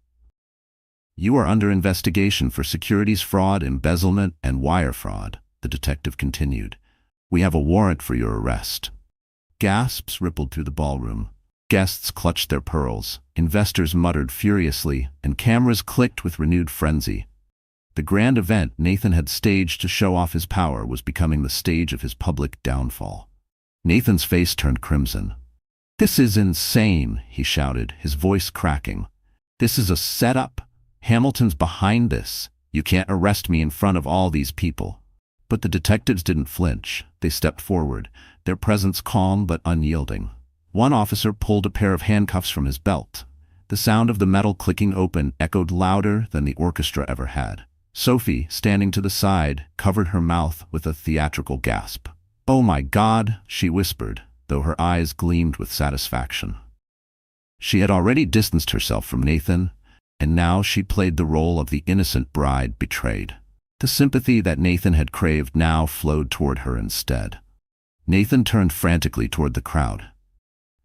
"You are under investigation for securities fraud, embezzlement, and wire fraud," the detective continued. "We have a warrant for your arrest." Gasps rippled through the ballroom. Guests clutched their pearls, investors muttered furiously, and cameras clicked with renewed frenzy. The grand event Nathan had staged to show off his power was becoming the stage of his public downfall. Nathan's face turned crimson. "This is insane," he shouted, his voice cracking. "This is a setup. Hamilton's behind this. You can't arrest me in front of all these people." But the detectives didn't flinch. They stepped forward, their presence calm but unyielding. One officer pulled a pair of handcuffs from his belt. The sound of the metal clicking open echoed louder than the orchestra ever had. Sophie, standing to the side, covered her mouth with a theatrical gasp. "Oh my God," she whispered, though her eyes gleamed with satisfaction. She had already distanced herself from Nathan, and now she played the role of the innocent bride betrayed. The sympathy that Nathan had craved now flowed toward her instead. Nathan turned frantically toward the crowd.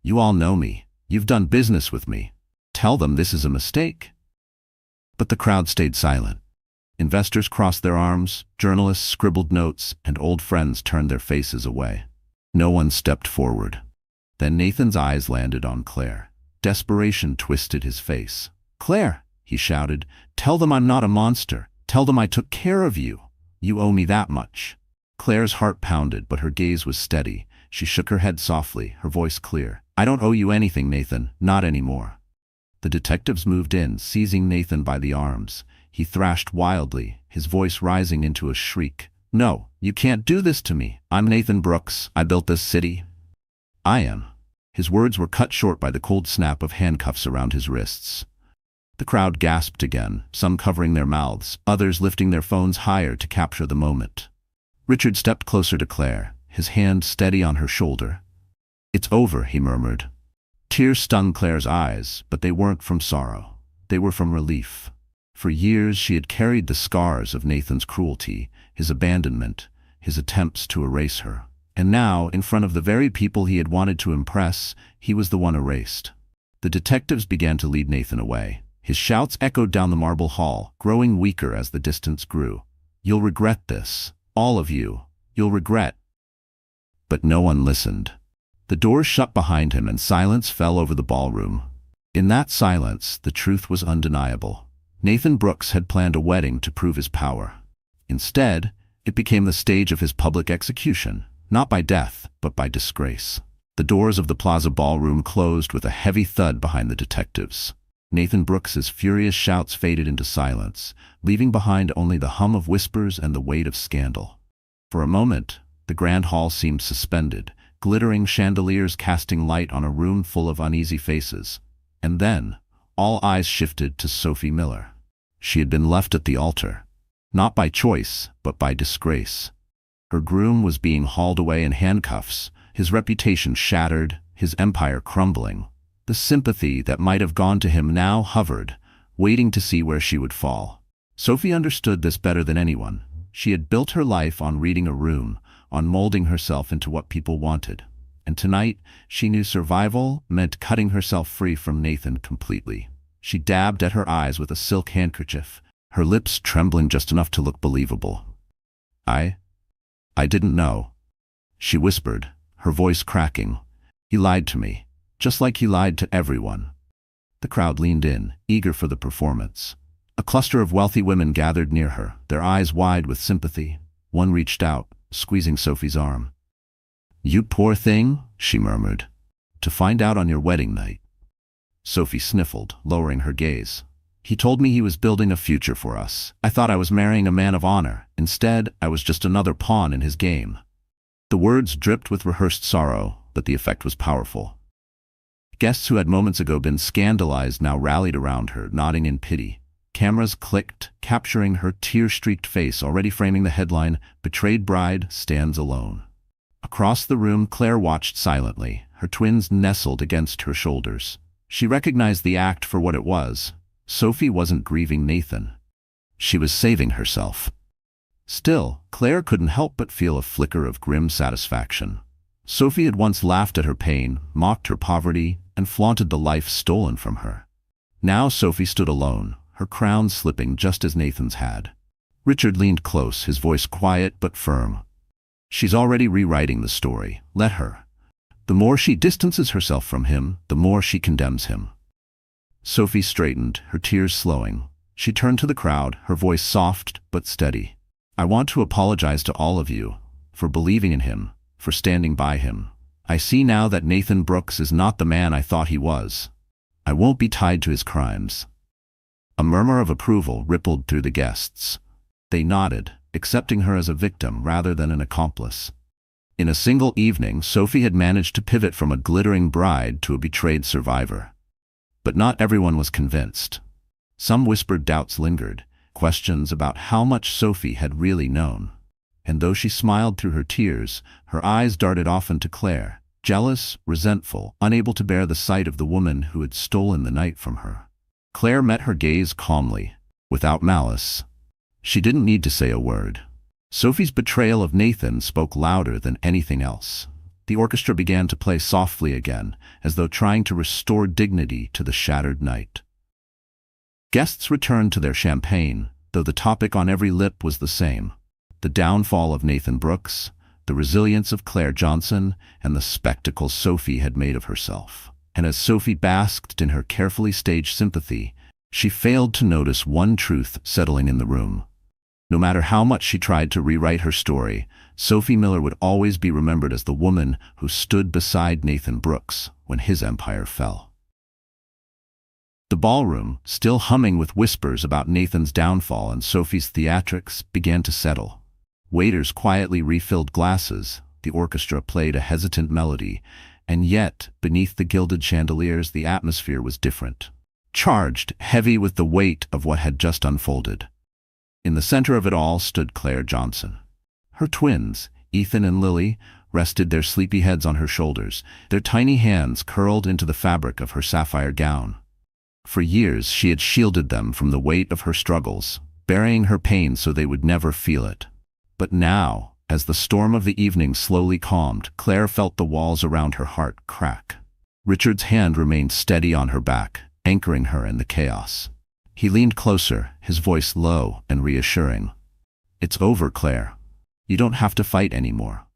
"You all know me. You've done business with me. Tell them this is a mistake." But the crowd stayed silent. Investors crossed their arms, journalists scribbled notes, and old friends turned their faces away. No one stepped forward. Then Nathan's eyes landed on Claire. Desperation twisted his face. "Claire," he shouted, "tell them I'm not a monster. Tell them I took care of you. You owe me that much." Claire's heart pounded, but her gaze was steady. She shook her head softly, her voice clear. "I don't owe you anything, Nathan, not anymore." The detectives moved in, seizing Nathan by the arms. He thrashed wildly, his voice rising into a shriek. "No, you can't do this to me. I'm Nathan Brooks. I built this city." "I am." His words were cut short by the cold snap of handcuffs around his wrists. The crowd gasped again, some covering their mouths, others lifting their phones higher to capture the moment. Richard stepped closer to Claire, his hand steady on her shoulder. "It's over," he murmured. Tears stung Claire's eyes, but they weren't from sorrow. They were from relief. For years she had carried the scars of Nathan's cruelty, his abandonment, his attempts to erase her. And now, in front of the very people he had wanted to impress, he was the one erased. The detectives began to lead Nathan away. His shouts echoed down the marble hall, growing weaker as the distance grew. "You'll regret this. All of you. You'll regret." But no one listened. The doors shut behind him and silence fell over the ballroom. In that silence, the truth was undeniable. Nathan Brooks had planned a wedding to prove his power. Instead, it became the stage of his public execution, not by death, but by disgrace. The doors of the Plaza Ballroom closed with a heavy thud behind the detectives. Nathan Brooks's furious shouts faded into silence, leaving behind only the hum of whispers and the weight of scandal. For a moment, the grand hall seemed suspended, glittering chandeliers casting light on a room full of uneasy faces. And then, all eyes shifted to Sophie Miller. She had been left at the altar, not by choice, but by disgrace. Her groom was being hauled away in handcuffs, his reputation shattered, his empire crumbling. The sympathy that might have gone to him now hovered, waiting to see where she would fall. Sophie understood this better than anyone. She had built her life on reading a room, on molding herself into what people wanted. And tonight, she knew survival meant cutting herself free from Nathan completely. She dabbed at her eyes with a silk handkerchief, her lips trembling just enough to look believable. I didn't know," she whispered, her voice cracking. "He lied to me, just like he lied to everyone." The crowd leaned in, eager for the performance. A cluster of wealthy women gathered near her, their eyes wide with sympathy. One reached out, squeezing Sophie's arm. "You poor thing," she murmured. "To find out on your wedding night." Sophie sniffled, lowering her gaze. "He told me he was building a future for us. I thought I was marrying a man of honor. Instead, I was just another pawn in his game." The words dripped with rehearsed sorrow, but the effect was powerful. Guests who had moments ago been scandalized now rallied around her, nodding in pity. Cameras clicked, capturing her tear-streaked face, already framing the headline, "Betrayed Bride Stands Alone." Across the room, Claire watched silently, her twins nestled against her shoulders. She recognized the act for what it was. Sophie wasn't grieving Nathan. She was saving herself. Still, Claire couldn't help but feel a flicker of grim satisfaction. Sophie had once laughed at her pain, mocked her poverty, and flaunted the life stolen from her. Now Sophie stood alone, her crown slipping just as Nathan's had. Richard leaned close, his voice quiet but firm. "She's already rewriting the story. Let her. The more she distances herself from him, the more she condemns him." Sophie straightened, her tears slowing. She turned to the crowd, her voice soft but steady. "I want to apologize to all of you for believing in him, for standing by him. I see now that Nathan Brooks is not the man I thought he was. I won't be tied to his crimes." A murmur of approval rippled through the guests. They nodded, accepting her as a victim rather than an accomplice. In a single evening, Sophie had managed to pivot from a glittering bride to a betrayed survivor. But not everyone was convinced. Some whispered doubts lingered, questions about how much Sophie had really known. And though she smiled through her tears, her eyes darted often to Claire, jealous, resentful, unable to bear the sight of the woman who had stolen the night from her. Claire met her gaze calmly, without malice. She didn't need to say a word. Sophie's betrayal of Nathan spoke louder than anything else. The orchestra began to play softly again, as though trying to restore dignity to the shattered night. Guests returned to their champagne, though the topic on every lip was the same: the downfall of Nathan Brooks, the resilience of Claire Johnson, and the spectacle Sophie had made of herself. And as Sophie basked in her carefully staged sympathy, she failed to notice one truth settling in the room. No matter how much she tried to rewrite her story, Sophie Miller would always be remembered as the woman who stood beside Nathan Brooks when his empire fell. The ballroom, still humming with whispers about Nathan's downfall and Sophie's theatrics, began to settle. Waiters quietly refilled glasses, the orchestra played a hesitant melody, and yet, beneath the gilded chandeliers, the atmosphere was different. Charged, heavy with the weight of what had just unfolded. In the center of it all stood Claire Johnson. Her twins, Ethan and Lily, rested their sleepy heads on her shoulders, their tiny hands curled into the fabric of her sapphire gown. For years she had shielded them from the weight of her struggles, burying her pain so they would never feel it. But now, as the storm of the evening slowly calmed, Claire felt the walls around her heart crack. Richard's hand remained steady on her back, anchoring her in the chaos. He leaned closer, his voice low and reassuring. "It's over, Claire. You don't have to fight anymore."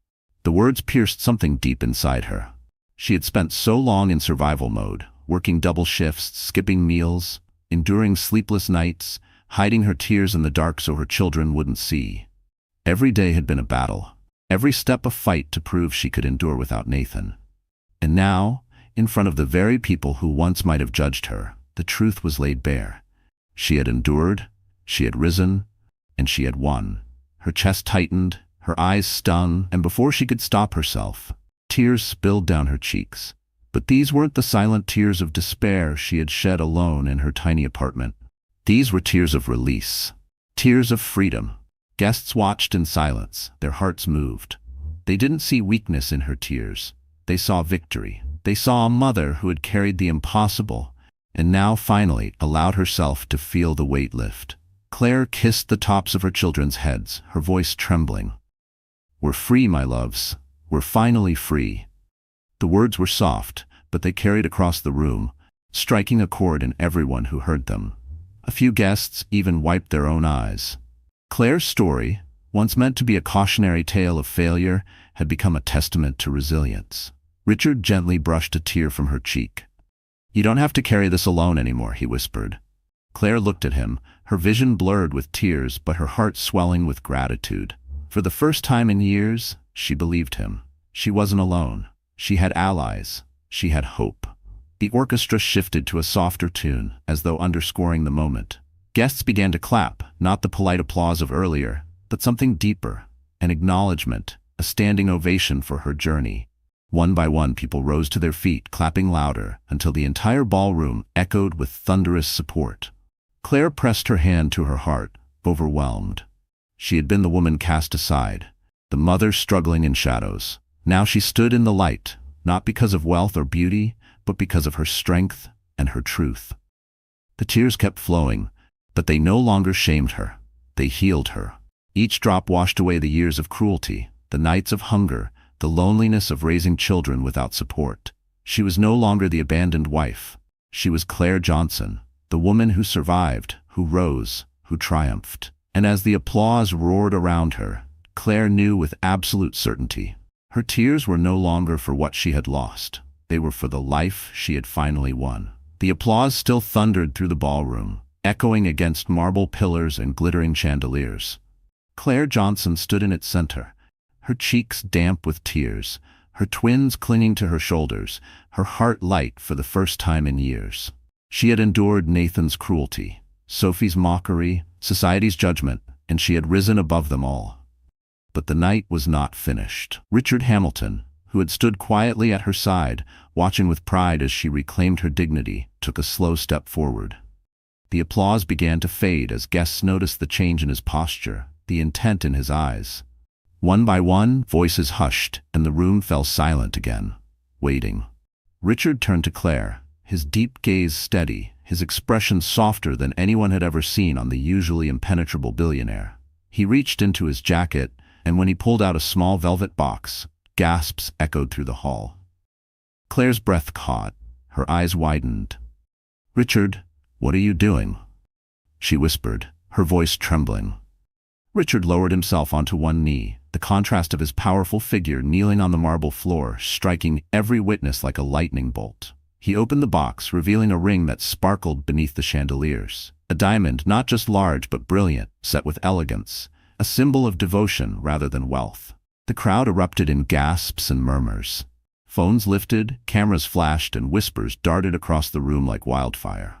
The words pierced something deep inside her. She had spent so long in survival mode, working double shifts, skipping meals, enduring sleepless nights, hiding her tears in the dark so her children wouldn't see. Every day had been a battle, every step a fight to prove she could endure without Nathan. And now, in front of the very people who once might have judged her, the truth was laid bare. She had endured, she had risen, and she had won. Her chest tightened, her eyes stung, and before she could stop herself, tears spilled down her cheeks. But these weren't the silent tears of despair she had shed alone in her tiny apartment. These were tears of release, tears of freedom. Guests watched in silence, their hearts moved. They didn't see weakness in her tears. They saw victory. They saw a mother who had carried the impossible, and now finally allowed herself to feel the weight lift. Claire kissed the tops of her children's heads, her voice trembling. "We're free, my loves. We're finally free." The words were soft, but they carried across the room, striking a chord in everyone who heard them. A few guests even wiped their own eyes. Claire's story, once meant to be a cautionary tale of failure, had become a testament to resilience. Richard gently brushed a tear from her cheek. "You don't have to carry this alone anymore," he whispered. Claire looked at him, her vision blurred with tears but her heart swelling with gratitude. For the first time in years, she believed him. She wasn't alone. She had allies. She had hope. The orchestra shifted to a softer tune, as though underscoring the moment. Guests began to clap, not the polite applause of earlier, but something deeper, an acknowledgement, a standing ovation for her journey. One by one, people rose to their feet, clapping louder, until the entire ballroom echoed with thunderous support. Claire pressed her hand to her heart, overwhelmed. She had been the woman cast aside, the mother struggling in shadows. Now she stood in the light, not because of wealth or beauty, but because of her strength and her truth. The tears kept flowing, but they no longer shamed her. They healed her. Each drop washed away the years of cruelty, the nights of hunger, the loneliness of raising children without support. She was no longer the abandoned wife. She was Claire Johnson, the woman who survived, who rose, who triumphed. And as the applause roared around her, Claire knew with absolute certainty. Her tears were no longer for what she had lost. They were for the life she had finally won. The applause still thundered through the ballroom, echoing against marble pillars and glittering chandeliers. Claire Johnson stood in its center, her cheeks damp with tears, her twins clinging to her shoulders, her heart light for the first time in years. She had endured Nathan's cruelty, Sophie's mockery, society's judgment, and she had risen above them all. But the night was not finished. Richard Hamilton, who had stood quietly at her side, watching with pride as she reclaimed her dignity, took a slow step forward. The applause began to fade as guests noticed the change in his posture, the intent in his eyes. One by one, voices hushed, and the room fell silent again, waiting. Richard turned to Claire, his deep gaze steady, his expression softer than anyone had ever seen on the usually impenetrable billionaire. He reached into his jacket, and when he pulled out a small velvet box, gasps echoed through the hall. Claire's breath caught, her eyes widened. "Richard, what are you doing?" she whispered, her voice trembling. Richard lowered himself onto one knee, the contrast of his powerful figure kneeling on the marble floor, striking every witness like a lightning bolt. He opened the box, revealing a ring that sparkled beneath the chandeliers. A diamond, not just large but brilliant, set with elegance, a symbol of devotion rather than wealth. The crowd erupted in gasps and murmurs. Phones lifted, cameras flashed, and whispers darted across the room like wildfire.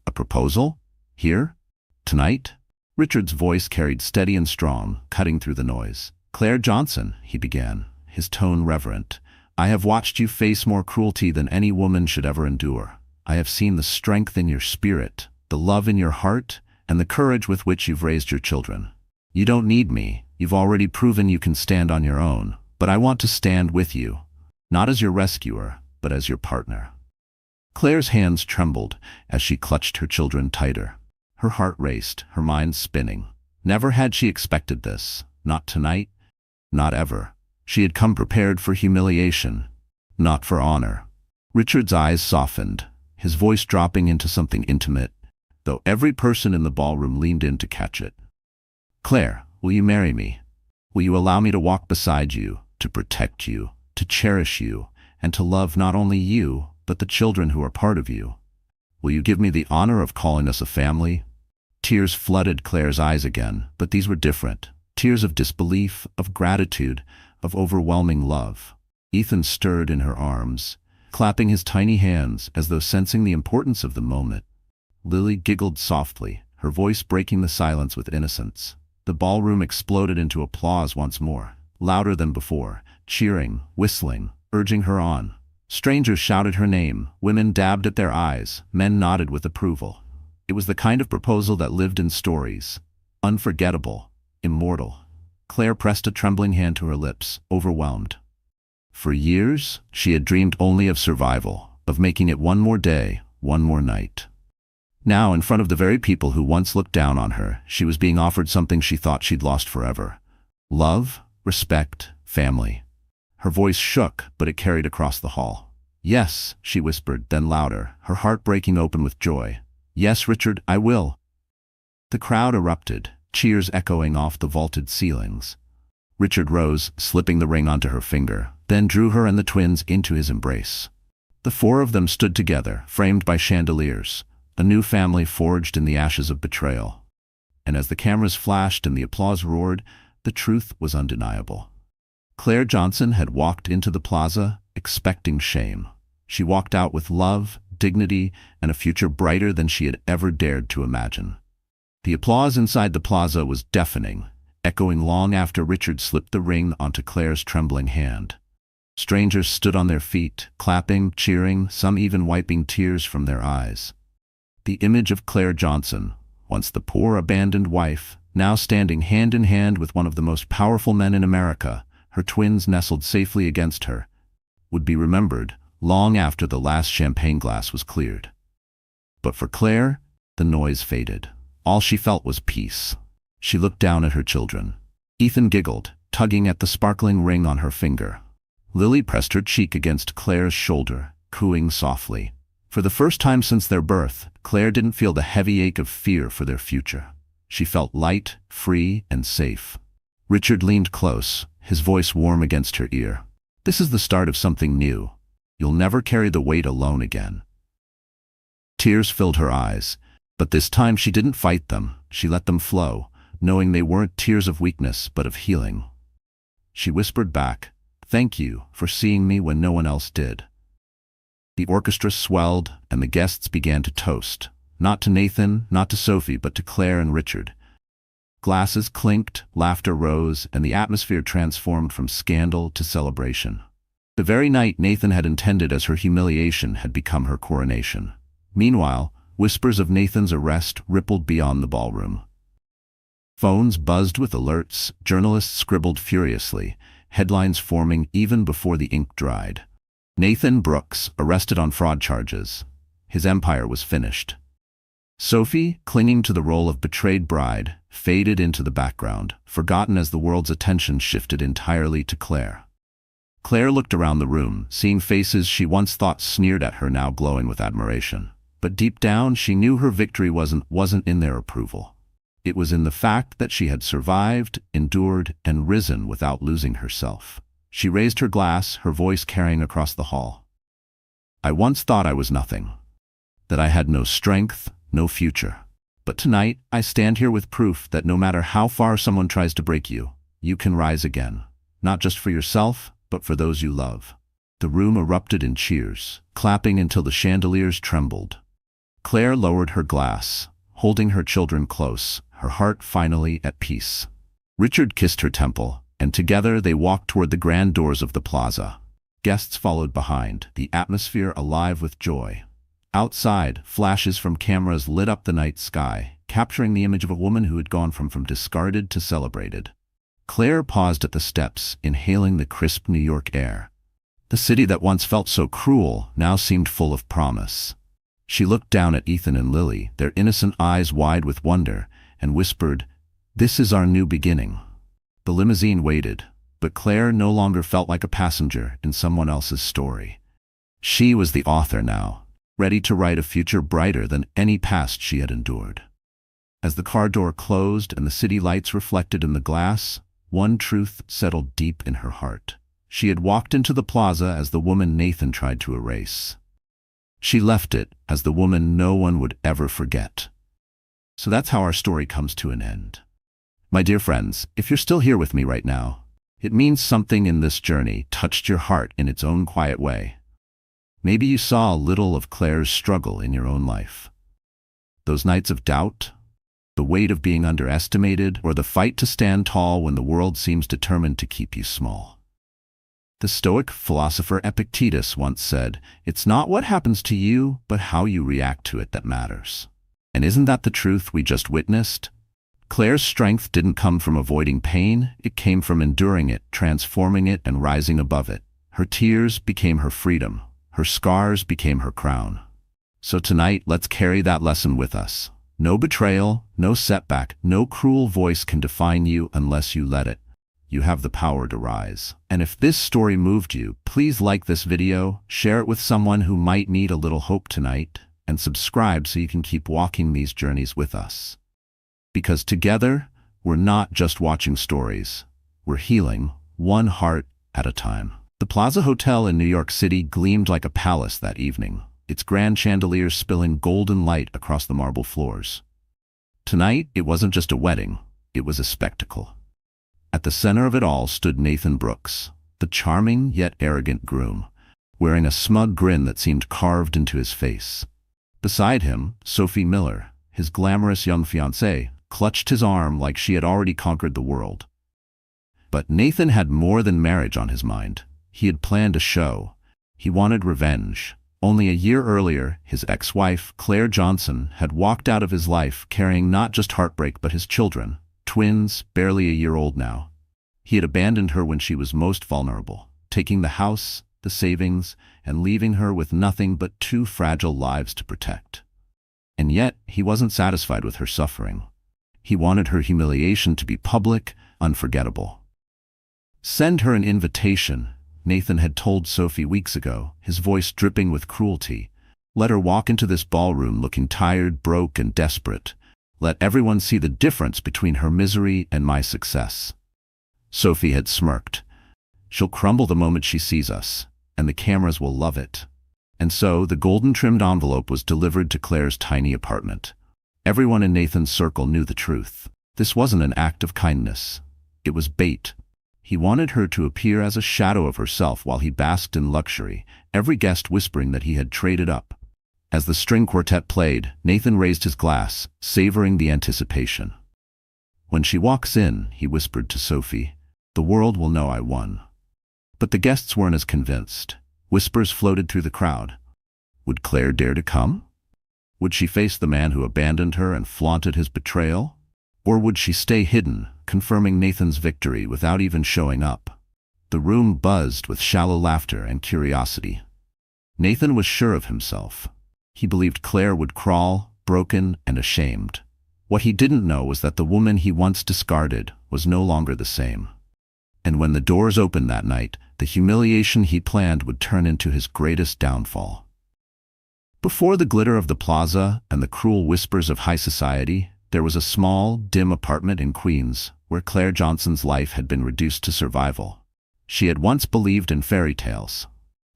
"A proposal? Here? Tonight?" Richard's voice carried steady and strong, cutting through the noise. "Claire Johnson," he began, his tone reverent, "I have watched you face more cruelty than any woman should ever endure. I have seen the strength in your spirit, the love in your heart, and the courage with which you've raised your children. You don't need me. You've already proven you can stand on your own. But I want to stand with you, not as your rescuer, but as your partner." Claire's hands trembled as she clutched her children tighter. Her heart raced, her mind spinning. Never had she expected this. Not tonight. Not ever. She had come prepared for humiliation, not for honor. Richard's eyes softened, his voice dropping into something intimate, though every person in the ballroom leaned in to catch it. "Claire, will you marry me? Will you allow me to walk beside you, to protect you, to cherish you, and to love not only you, but the children who are part of you? Will you give me the honor of calling us a family?" Tears flooded Claire's eyes again, but these were different. Tears of disbelief, of gratitude, of overwhelming love. Ethan stirred in her arms, clapping his tiny hands as though sensing the importance of the moment. Lily giggled softly, her voice breaking the silence with innocence. The ballroom exploded into applause once more, louder than before, cheering, whistling, urging her on. Strangers shouted her name, women dabbed at their eyes, men nodded with approval. It was the kind of proposal that lived in stories. Unforgettable, immortal. Claire pressed a trembling hand to her lips, overwhelmed. For years, she had dreamed only of survival, of making it one more day, one more night. Now, in front of the very people who once looked down on her, she was being offered something she thought she'd lost forever. Love, respect, family. Her voice shook, but it carried across the hall. "Yes," she whispered, then louder, her heart breaking open with joy. "Yes, Richard, I will." The crowd erupted, cheers echoing off the vaulted ceilings. Richard rose, slipping the ring onto her finger, then drew her and the twins into his embrace. The four of them stood together, framed by chandeliers, a new family forged in the ashes of betrayal. And as the cameras flashed and the applause roared, the truth was undeniable. Claire Johnson had walked into the plaza, expecting shame. She walked out with love, dignity, and a future brighter than she had ever dared to imagine. The applause inside the plaza was deafening, echoing long after Richard slipped the ring onto Claire's trembling hand. Strangers stood on their feet, clapping, cheering, some even wiping tears from their eyes. The image of Claire Johnson, once the poor abandoned wife, now standing hand in hand with one of the most powerful men in America, her twins nestled safely against her, would be remembered long after the last champagne glass was cleared. But for Claire, the noise faded. All she felt was peace. She looked down at her children. Ethan giggled, tugging at the sparkling ring on her finger. Lily pressed her cheek against Claire's shoulder, cooing softly. For the first time since their birth, Claire didn't feel the heavy ache of fear for their future. She felt light, free, and safe. Richard leaned close, his voice warm against her ear. "This is the start of something new. You'll never carry the weight alone again." Tears filled her eyes, but this time she didn't fight them. She let them flow, knowing they weren't tears of weakness but of healing. She whispered back, "Thank you for seeing me when no one else did." The orchestra swelled, and the guests began to toast, not to Nathan, not to Sophie, but to Claire and Richard. Glasses clinked, laughter rose, and the atmosphere transformed from scandal to celebration. The very night Nathan had intended as her humiliation had become her coronation. Meanwhile, whispers of Nathan's arrest rippled beyond the ballroom. Phones buzzed with alerts, journalists scribbled furiously, headlines forming even before the ink dried. Nathan Brooks, arrested on fraud charges. His empire was finished. Sophie, clinging to the role of betrayed bride, faded into the background, forgotten as the world's attention shifted entirely to Claire. Claire looked around the room, seeing faces she once thought sneered at her now glowing with admiration. But deep down, she knew her victory wasn't in their approval. It was in the fact that she had survived, endured, and risen without losing herself. She raised her glass, her voice carrying across the hall. I once thought I was nothing, that I had no strength, no future. But tonight, I stand here with proof that no matter how far someone tries to break you, you can rise again. Not just for yourself, but for those you love. The room erupted in cheers, clapping until the chandeliers trembled. Claire lowered her glass, holding her children close, her heart finally at peace. Richard kissed her temple, and together they walked toward the grand doors of the plaza. Guests followed behind, the atmosphere alive with joy. Outside, flashes from cameras lit up the night sky, capturing the image of a woman who had gone from discarded to celebrated. Claire paused at the steps, inhaling the crisp New York air. The city that once felt so cruel now seemed full of promise. She looked down at Ethan and Lily, their innocent eyes wide with wonder, and whispered, "This is our new beginning." The limousine waited, but Claire no longer felt like a passenger in someone else's story. She was the author now, ready to write a future brighter than any past she had endured. As the car door closed and the city lights reflected in the glass, one truth settled deep in her heart. She had walked into the plaza as the woman Nathan tried to erase. She left it as the woman no one would ever forget. So that's how our story comes to an end. My dear friends, if you're still here with me right now, it means something in this journey touched your heart in its own quiet way. Maybe you saw a little of Claire's struggle in your own life. Those nights of doubt, the weight of being underestimated, or the fight to stand tall when the world seems determined to keep you small. The Stoic philosopher Epictetus once said, "It's not what happens to you, but how you react to it that matters." And isn't that the truth we just witnessed? Claire's strength didn't come from avoiding pain, it came from enduring it, transforming it, and rising above it. Her tears became her freedom, her scars became her crown. So tonight, let's carry that lesson with us. No betrayal, no setback, no cruel voice can define you unless you let it. You have the power to rise. And if this story moved you, please like this video, share it with someone who might need a little hope tonight, and subscribe so you can keep walking these journeys with us. Because together, we're not just watching stories, we're healing, one heart at a time. The Plaza Hotel in New York City gleamed like a palace that evening, its grand chandeliers spilling golden light across the marble floors. Tonight, it wasn't just a wedding, it was a spectacle. At the center of it all stood Nathan Brooks, the charming yet arrogant groom, wearing a smug grin that seemed carved into his face. Beside him, Sophie Miller, his glamorous young fiancée, clutched his arm like she had already conquered the world. But Nathan had more than marriage on his mind. He had planned a show. He wanted revenge. Only a year earlier, his ex-wife, Claire Johnson, had walked out of his life carrying not just heartbreak but his children, twins, barely a year old now. He had abandoned her when she was most vulnerable, taking the house, the savings, and leaving her with nothing but two fragile lives to protect. And yet, he wasn't satisfied with her suffering. He wanted her humiliation to be public, unforgettable. "Send her an invitation," Nathan had told Sophie weeks ago, his voice dripping with cruelty. "Let her walk into this ballroom looking tired, broke, and desperate. Let everyone see the difference between her misery and my success." Sophie had smirked. "She'll crumble the moment she sees us, and the cameras will love it." And so the golden-trimmed envelope was delivered to Claire's tiny apartment. Everyone in Nathan's circle knew the truth. This wasn't an act of kindness. It was bait. He wanted her to appear as a shadow of herself while he basked in luxury, every guest whispering that he had traded up. As the string quartet played, Nathan raised his glass, savoring the anticipation. "When she walks in," he whispered to Sophie, "the world will know I won." But the guests weren't as convinced. Whispers floated through the crowd. Would Claire dare to come? Would she face the man who abandoned her and flaunted his betrayal? Or would she stay hidden, confirming Nathan's victory without even showing up? The room buzzed with shallow laughter and curiosity. Nathan was sure of himself. He believed Claire would crawl, broken and ashamed. What he didn't know was that the woman he once discarded was no longer the same. And when the doors opened that night, the humiliation he planned would turn into his greatest downfall. Before the glitter of the plaza and the cruel whispers of high society, there was a small, dim apartment in Queens where Claire Johnson's life had been reduced to survival. She had once believed in fairy tales.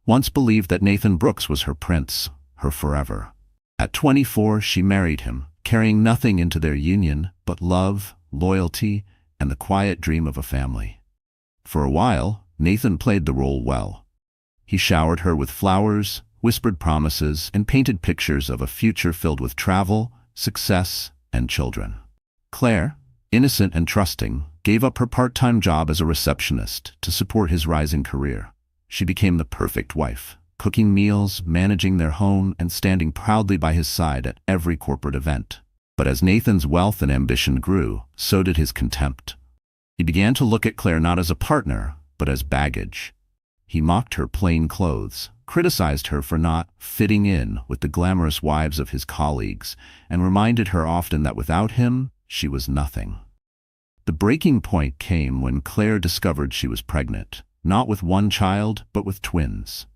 Once believed that Nathan Brooks was her prince, her forever. At 24, she married him, carrying nothing into their union but love, loyalty, and the quiet dream of a family. For a while, Nathan played the role well. He showered her with flowers, whispered promises, and painted pictures of a future filled with travel, success, and children. Claire, innocent and trusting, gave up her part-time job as a receptionist to support his rising career. She became the perfect wife, cooking meals, managing their home, and standing proudly by his side at every corporate event. But as Nathan's wealth and ambition grew, so did his contempt. He began to look at Claire not as a partner, but as baggage. He mocked her plain clothes, criticized her for not fitting in with the glamorous wives of his colleagues, and reminded her often that without him, she was nothing. The breaking point came when Claire discovered she was pregnant, not with one child, but with twins.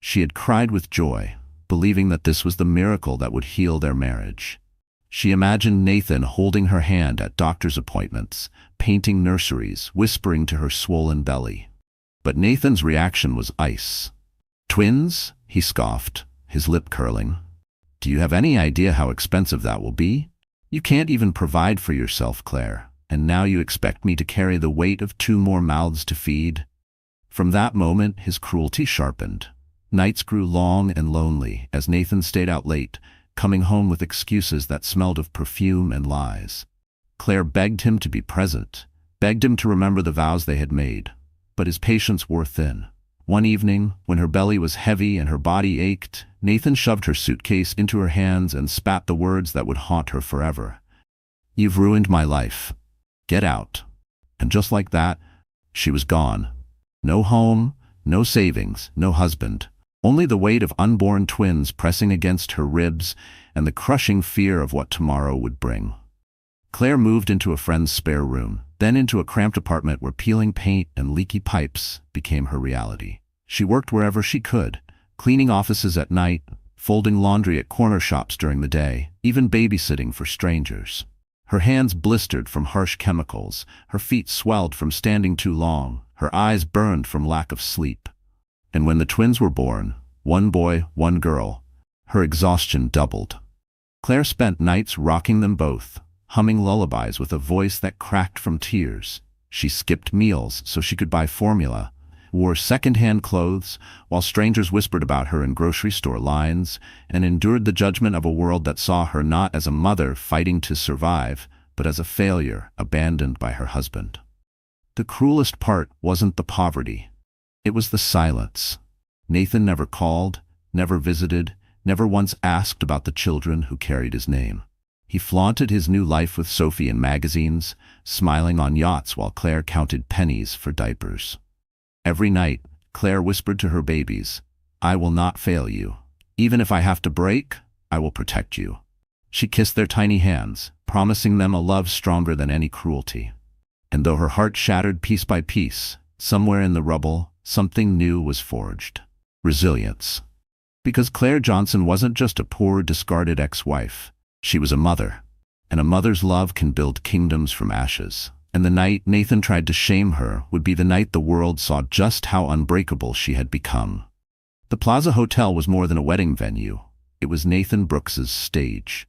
She had cried with joy, believing that this was the miracle that would heal their marriage. She imagined Nathan holding her hand at doctor's appointments, painting nurseries, whispering to her swollen belly. But Nathan's reaction was ice. "Twins?" he scoffed, his lip curling. "Do you have any idea how expensive that will be? You can't even provide for yourself, Claire, and now you expect me to carry the weight of 2 more mouths to feed?" From that moment, his cruelty sharpened. Nights grew long and lonely as Nathan stayed out late, coming home with excuses that smelled of perfume and lies. Claire begged him to be present, begged him to remember the vows they had made, but his patience wore thin. One evening, when her belly was heavy and her body ached, Nathan shoved her suitcase into her hands and spat the words that would haunt her forever. "You've ruined my life. Get out." And just like that, she was gone. No home, no savings, no husband. Only the weight of unborn twins pressing against her ribs and the crushing fear of what tomorrow would bring. Claire moved into a friend's spare room, then into a cramped apartment where peeling paint and leaky pipes became her reality. She worked wherever she could, cleaning offices at night, folding laundry at corner shops during the day, even babysitting for strangers. Her hands blistered from harsh chemicals, her feet swelled from standing too long, her eyes burned from lack of sleep. And when the twins were born, 1 boy, 1 girl, her exhaustion doubled. Claire spent nights rocking them both, humming lullabies with a voice that cracked from tears. She skipped meals so she could buy formula, wore second-hand clothes while strangers whispered about her in grocery store lines, and endured the judgment of a world that saw her not as a mother fighting to survive, but as a failure abandoned by her husband. The cruelest part wasn't the poverty. It was the silence. Nathan never called, never visited, never once asked about the children who carried his name. He flaunted his new life with Sophie in magazines, smiling on yachts while Claire counted pennies for diapers. Every night, Claire whispered to her babies, "I will not fail you. Even if I have to break, I will protect you." She kissed their tiny hands, promising them a love stronger than any cruelty. And though her heart shattered piece by piece, somewhere in the rubble, something new was forged. Resilience. Because Claire Johnson wasn't just a poor, discarded ex-wife. She was a mother. And a mother's love can build kingdoms from ashes. And the night Nathan tried to shame her would be the night the world saw just how unbreakable she had become. The Plaza Hotel was more than a wedding venue. It was Nathan Brooks's stage.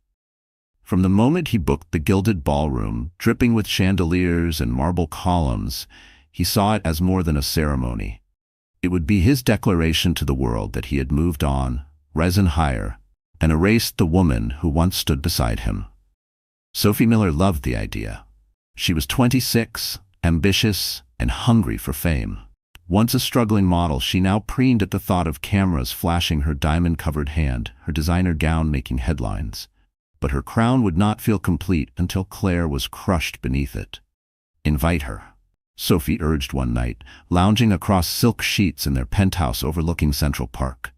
From the moment he booked the gilded ballroom, dripping with chandeliers and marble columns, he saw it as more than a ceremony. It would be his declaration to the world that he had moved on, risen higher, and erased the woman who once stood beside him. Sophie Miller loved the idea. She was 26, ambitious, and hungry for fame. Once a struggling model, she now preened at the thought of cameras flashing her diamond-covered hand, her designer gown making headlines. But her crown would not feel complete until Claire was crushed beneath it. "Invite her," Sophie urged one night, lounging across silk sheets in their penthouse overlooking Central Park.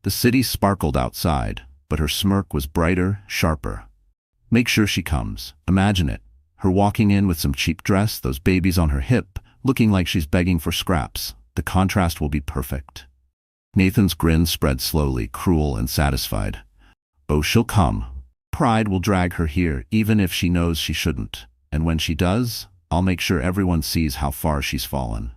The city sparkled outside, but her smirk was brighter, sharper. "Make sure she comes. Imagine it. Her walking in with some cheap dress, those babies on her hip, looking like she's begging for scraps. The contrast will be perfect." Nathan's grin spread slowly, cruel and satisfied. "Oh, she'll come. Pride will drag her here, even if she knows she shouldn't. And when she does, I'll make sure everyone sees how far she's fallen."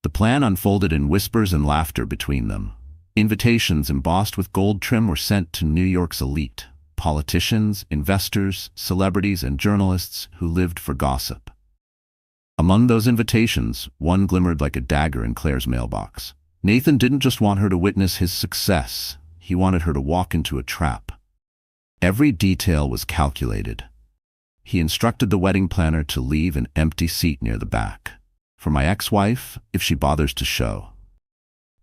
The plan unfolded in whispers and laughter between them. Invitations embossed with gold trim were sent to New York's elite: politicians, investors, celebrities, and journalists who lived for gossip. Among those invitations, one glimmered like a dagger in Claire's mailbox. Nathan didn't just want her to witness his success, he wanted her to walk into a trap. Every detail was calculated. He instructed the wedding planner to leave an empty seat near the back. "For my ex-wife, if she bothers to show."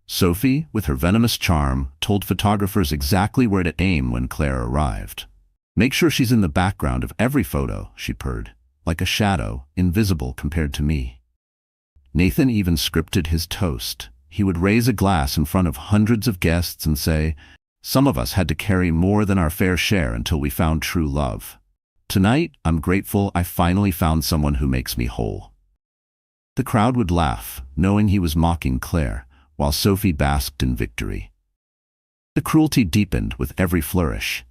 Sophie, with her venomous charm, told photographers exactly where to aim when Claire arrived. "Make sure she's in the background of every photo," she purred. "Like a shadow, invisible compared to me." Nathan even scripted his toast. He would raise a glass in front of hundreds of guests and say, "Some of us had to carry more than our fair share until we found true love. Tonight, I'm grateful I finally found someone who makes me whole." The crowd would laugh, knowing he was mocking Claire, while Sophie basked in victory. The cruelty deepened with every flourish.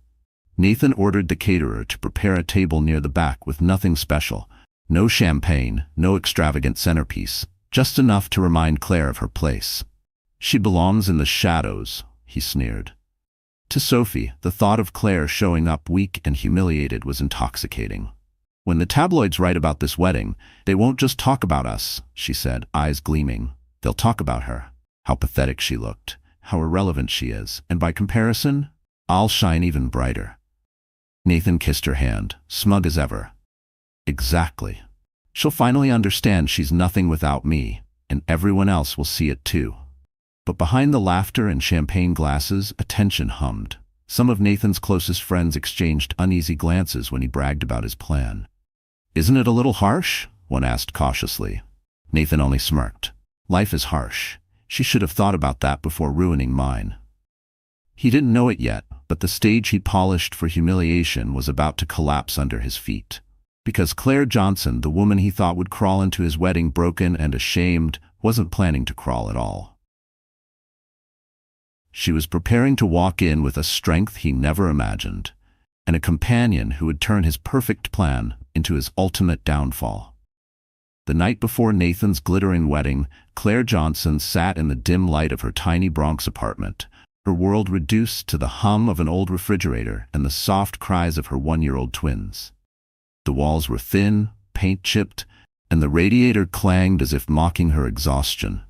Nathan ordered the caterer to prepare a table near the back with nothing special. No champagne, no extravagant centerpiece, just enough to remind Claire of her place. "She belongs in the shadows," he sneered. To Sophie, the thought of Claire showing up weak and humiliated was intoxicating. "When the tabloids write about this wedding, they won't just talk about us," she said, eyes gleaming. "They'll talk about her. How pathetic she looked, how irrelevant she is, and by comparison, I'll shine even brighter." Nathan kissed her hand, smug as ever. "Exactly. She'll finally understand she's nothing without me, and everyone else will see it too." But behind the laughter and champagne glasses, a tension hummed. Some of Nathan's closest friends exchanged uneasy glances when he bragged about his plan. "Isn't it a little harsh?" one asked cautiously. Nathan only smirked. "Life is harsh. She should have thought about that before ruining mine." He didn't know it yet, but the stage he polished for humiliation was about to collapse under his feet. Because Claire Johnson, the woman he thought would crawl into his wedding broken and ashamed, wasn't planning to crawl at all. She was preparing to walk in with a strength he never imagined, and a companion who would turn his perfect plan into his ultimate downfall. The night before Nathan's glittering wedding, Claire Johnson sat in the dim light of her tiny Bronx apartment, her world reduced to the hum of an old refrigerator and the soft cries of her one-year-old twins. The walls were thin, paint-chipped, and the radiator clanged as if mocking her exhaustion.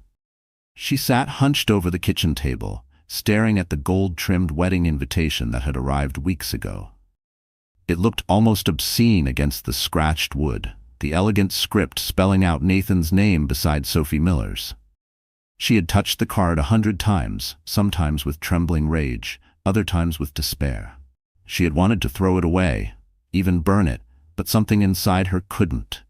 She sat hunched over the kitchen table, staring at the gold-trimmed wedding invitation that had arrived weeks ago. It looked almost obscene against the scratched wood, the elegant script spelling out Nathan's name beside Sophie Miller's. She had touched the card 100 times, sometimes with trembling rage, other times with despair. She had wanted to throw it away, even burn it, but something inside her couldn't.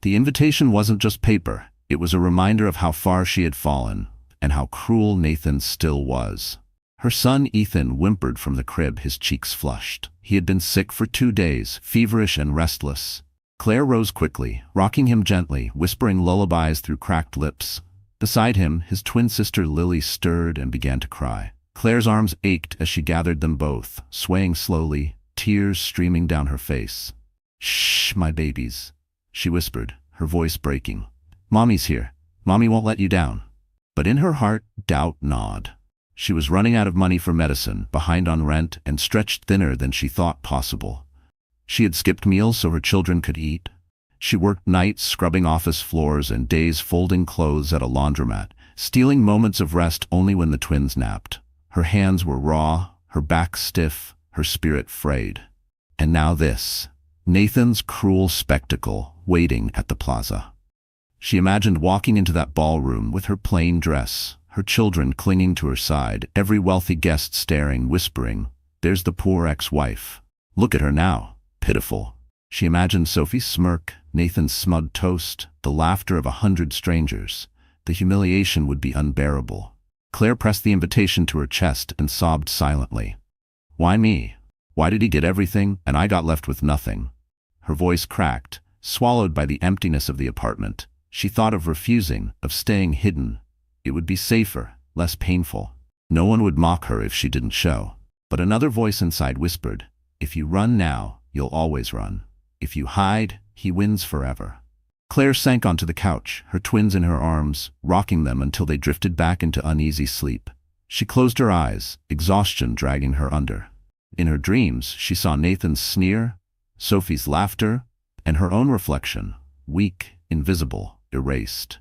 The invitation wasn't just paper, it was a reminder of how far she had fallen, and how cruel Nathan still was. Her son Ethan whimpered from the crib, his cheeks flushed. He had been sick for 2 days, feverish and restless. Claire rose quickly, rocking him gently, whispering lullabies through cracked lips. Beside him, his twin sister Lily stirred and began to cry. Claire's arms ached as she gathered them both, swaying slowly, tears streaming down her face. "Shh, my babies," she whispered, her voice breaking. "Mommy's here. Mommy won't let you down." But in her heart, doubt gnawed. She was running out of money for medicine, behind on rent, and stretched thinner than she thought possible. She had skipped meals so her children could eat. She worked nights scrubbing office floors and days folding clothes at a laundromat, stealing moments of rest only when the twins napped. Her hands were raw, her back stiff, her spirit frayed. And now this, Nathan's cruel spectacle waiting at the plaza. She imagined walking into that ballroom with her plain dress, her children clinging to her side, every wealthy guest staring, whispering, "There's the poor ex-wife. Look at her now, pitiful." She imagined Sophie's smirk, Nathan's smug toast, the laughter of 100 strangers. The humiliation would be unbearable. Claire pressed the invitation to her chest and sobbed silently. "Why me? Why did he get everything and I got left with nothing?" Her voice cracked, swallowed by the emptiness of the apartment. She thought of refusing, of staying hidden. It would be safer, less painful. No one would mock her if she didn't show. But another voice inside whispered, "If you run now, you'll always run. If you hide, he wins forever." Claire sank onto the couch, her twins in her arms, rocking them until they drifted back into uneasy sleep. She closed her eyes, exhaustion dragging her under. In her dreams, she saw Nathan's sneer, Sophie's laughter, and her own reflection, weak, invisible, erased.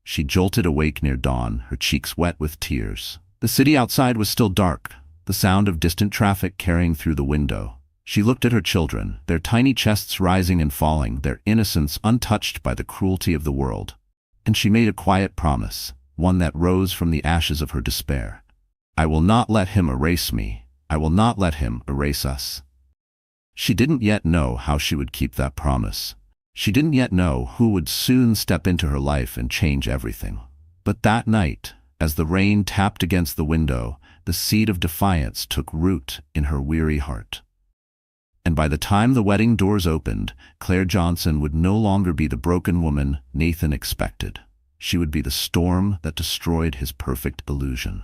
She jolted awake near dawn, her cheeks wet with tears. The city outside was still dark, the sound of distant traffic carrying through the window. She looked at her children, their tiny chests rising and falling, their innocence untouched by the cruelty of the world. And she made a quiet promise, one that rose from the ashes of her despair. "I will not let him erase me. I will not let him erase us." She didn't yet know how she would keep that promise. She didn't yet know who would soon step into her life and change everything. But that night, as the rain tapped against the window, the seed of defiance took root in her weary heart. And by the time the wedding doors opened, Claire Johnson would no longer be the broken woman Nathan expected. She would be the storm that destroyed his perfect illusion.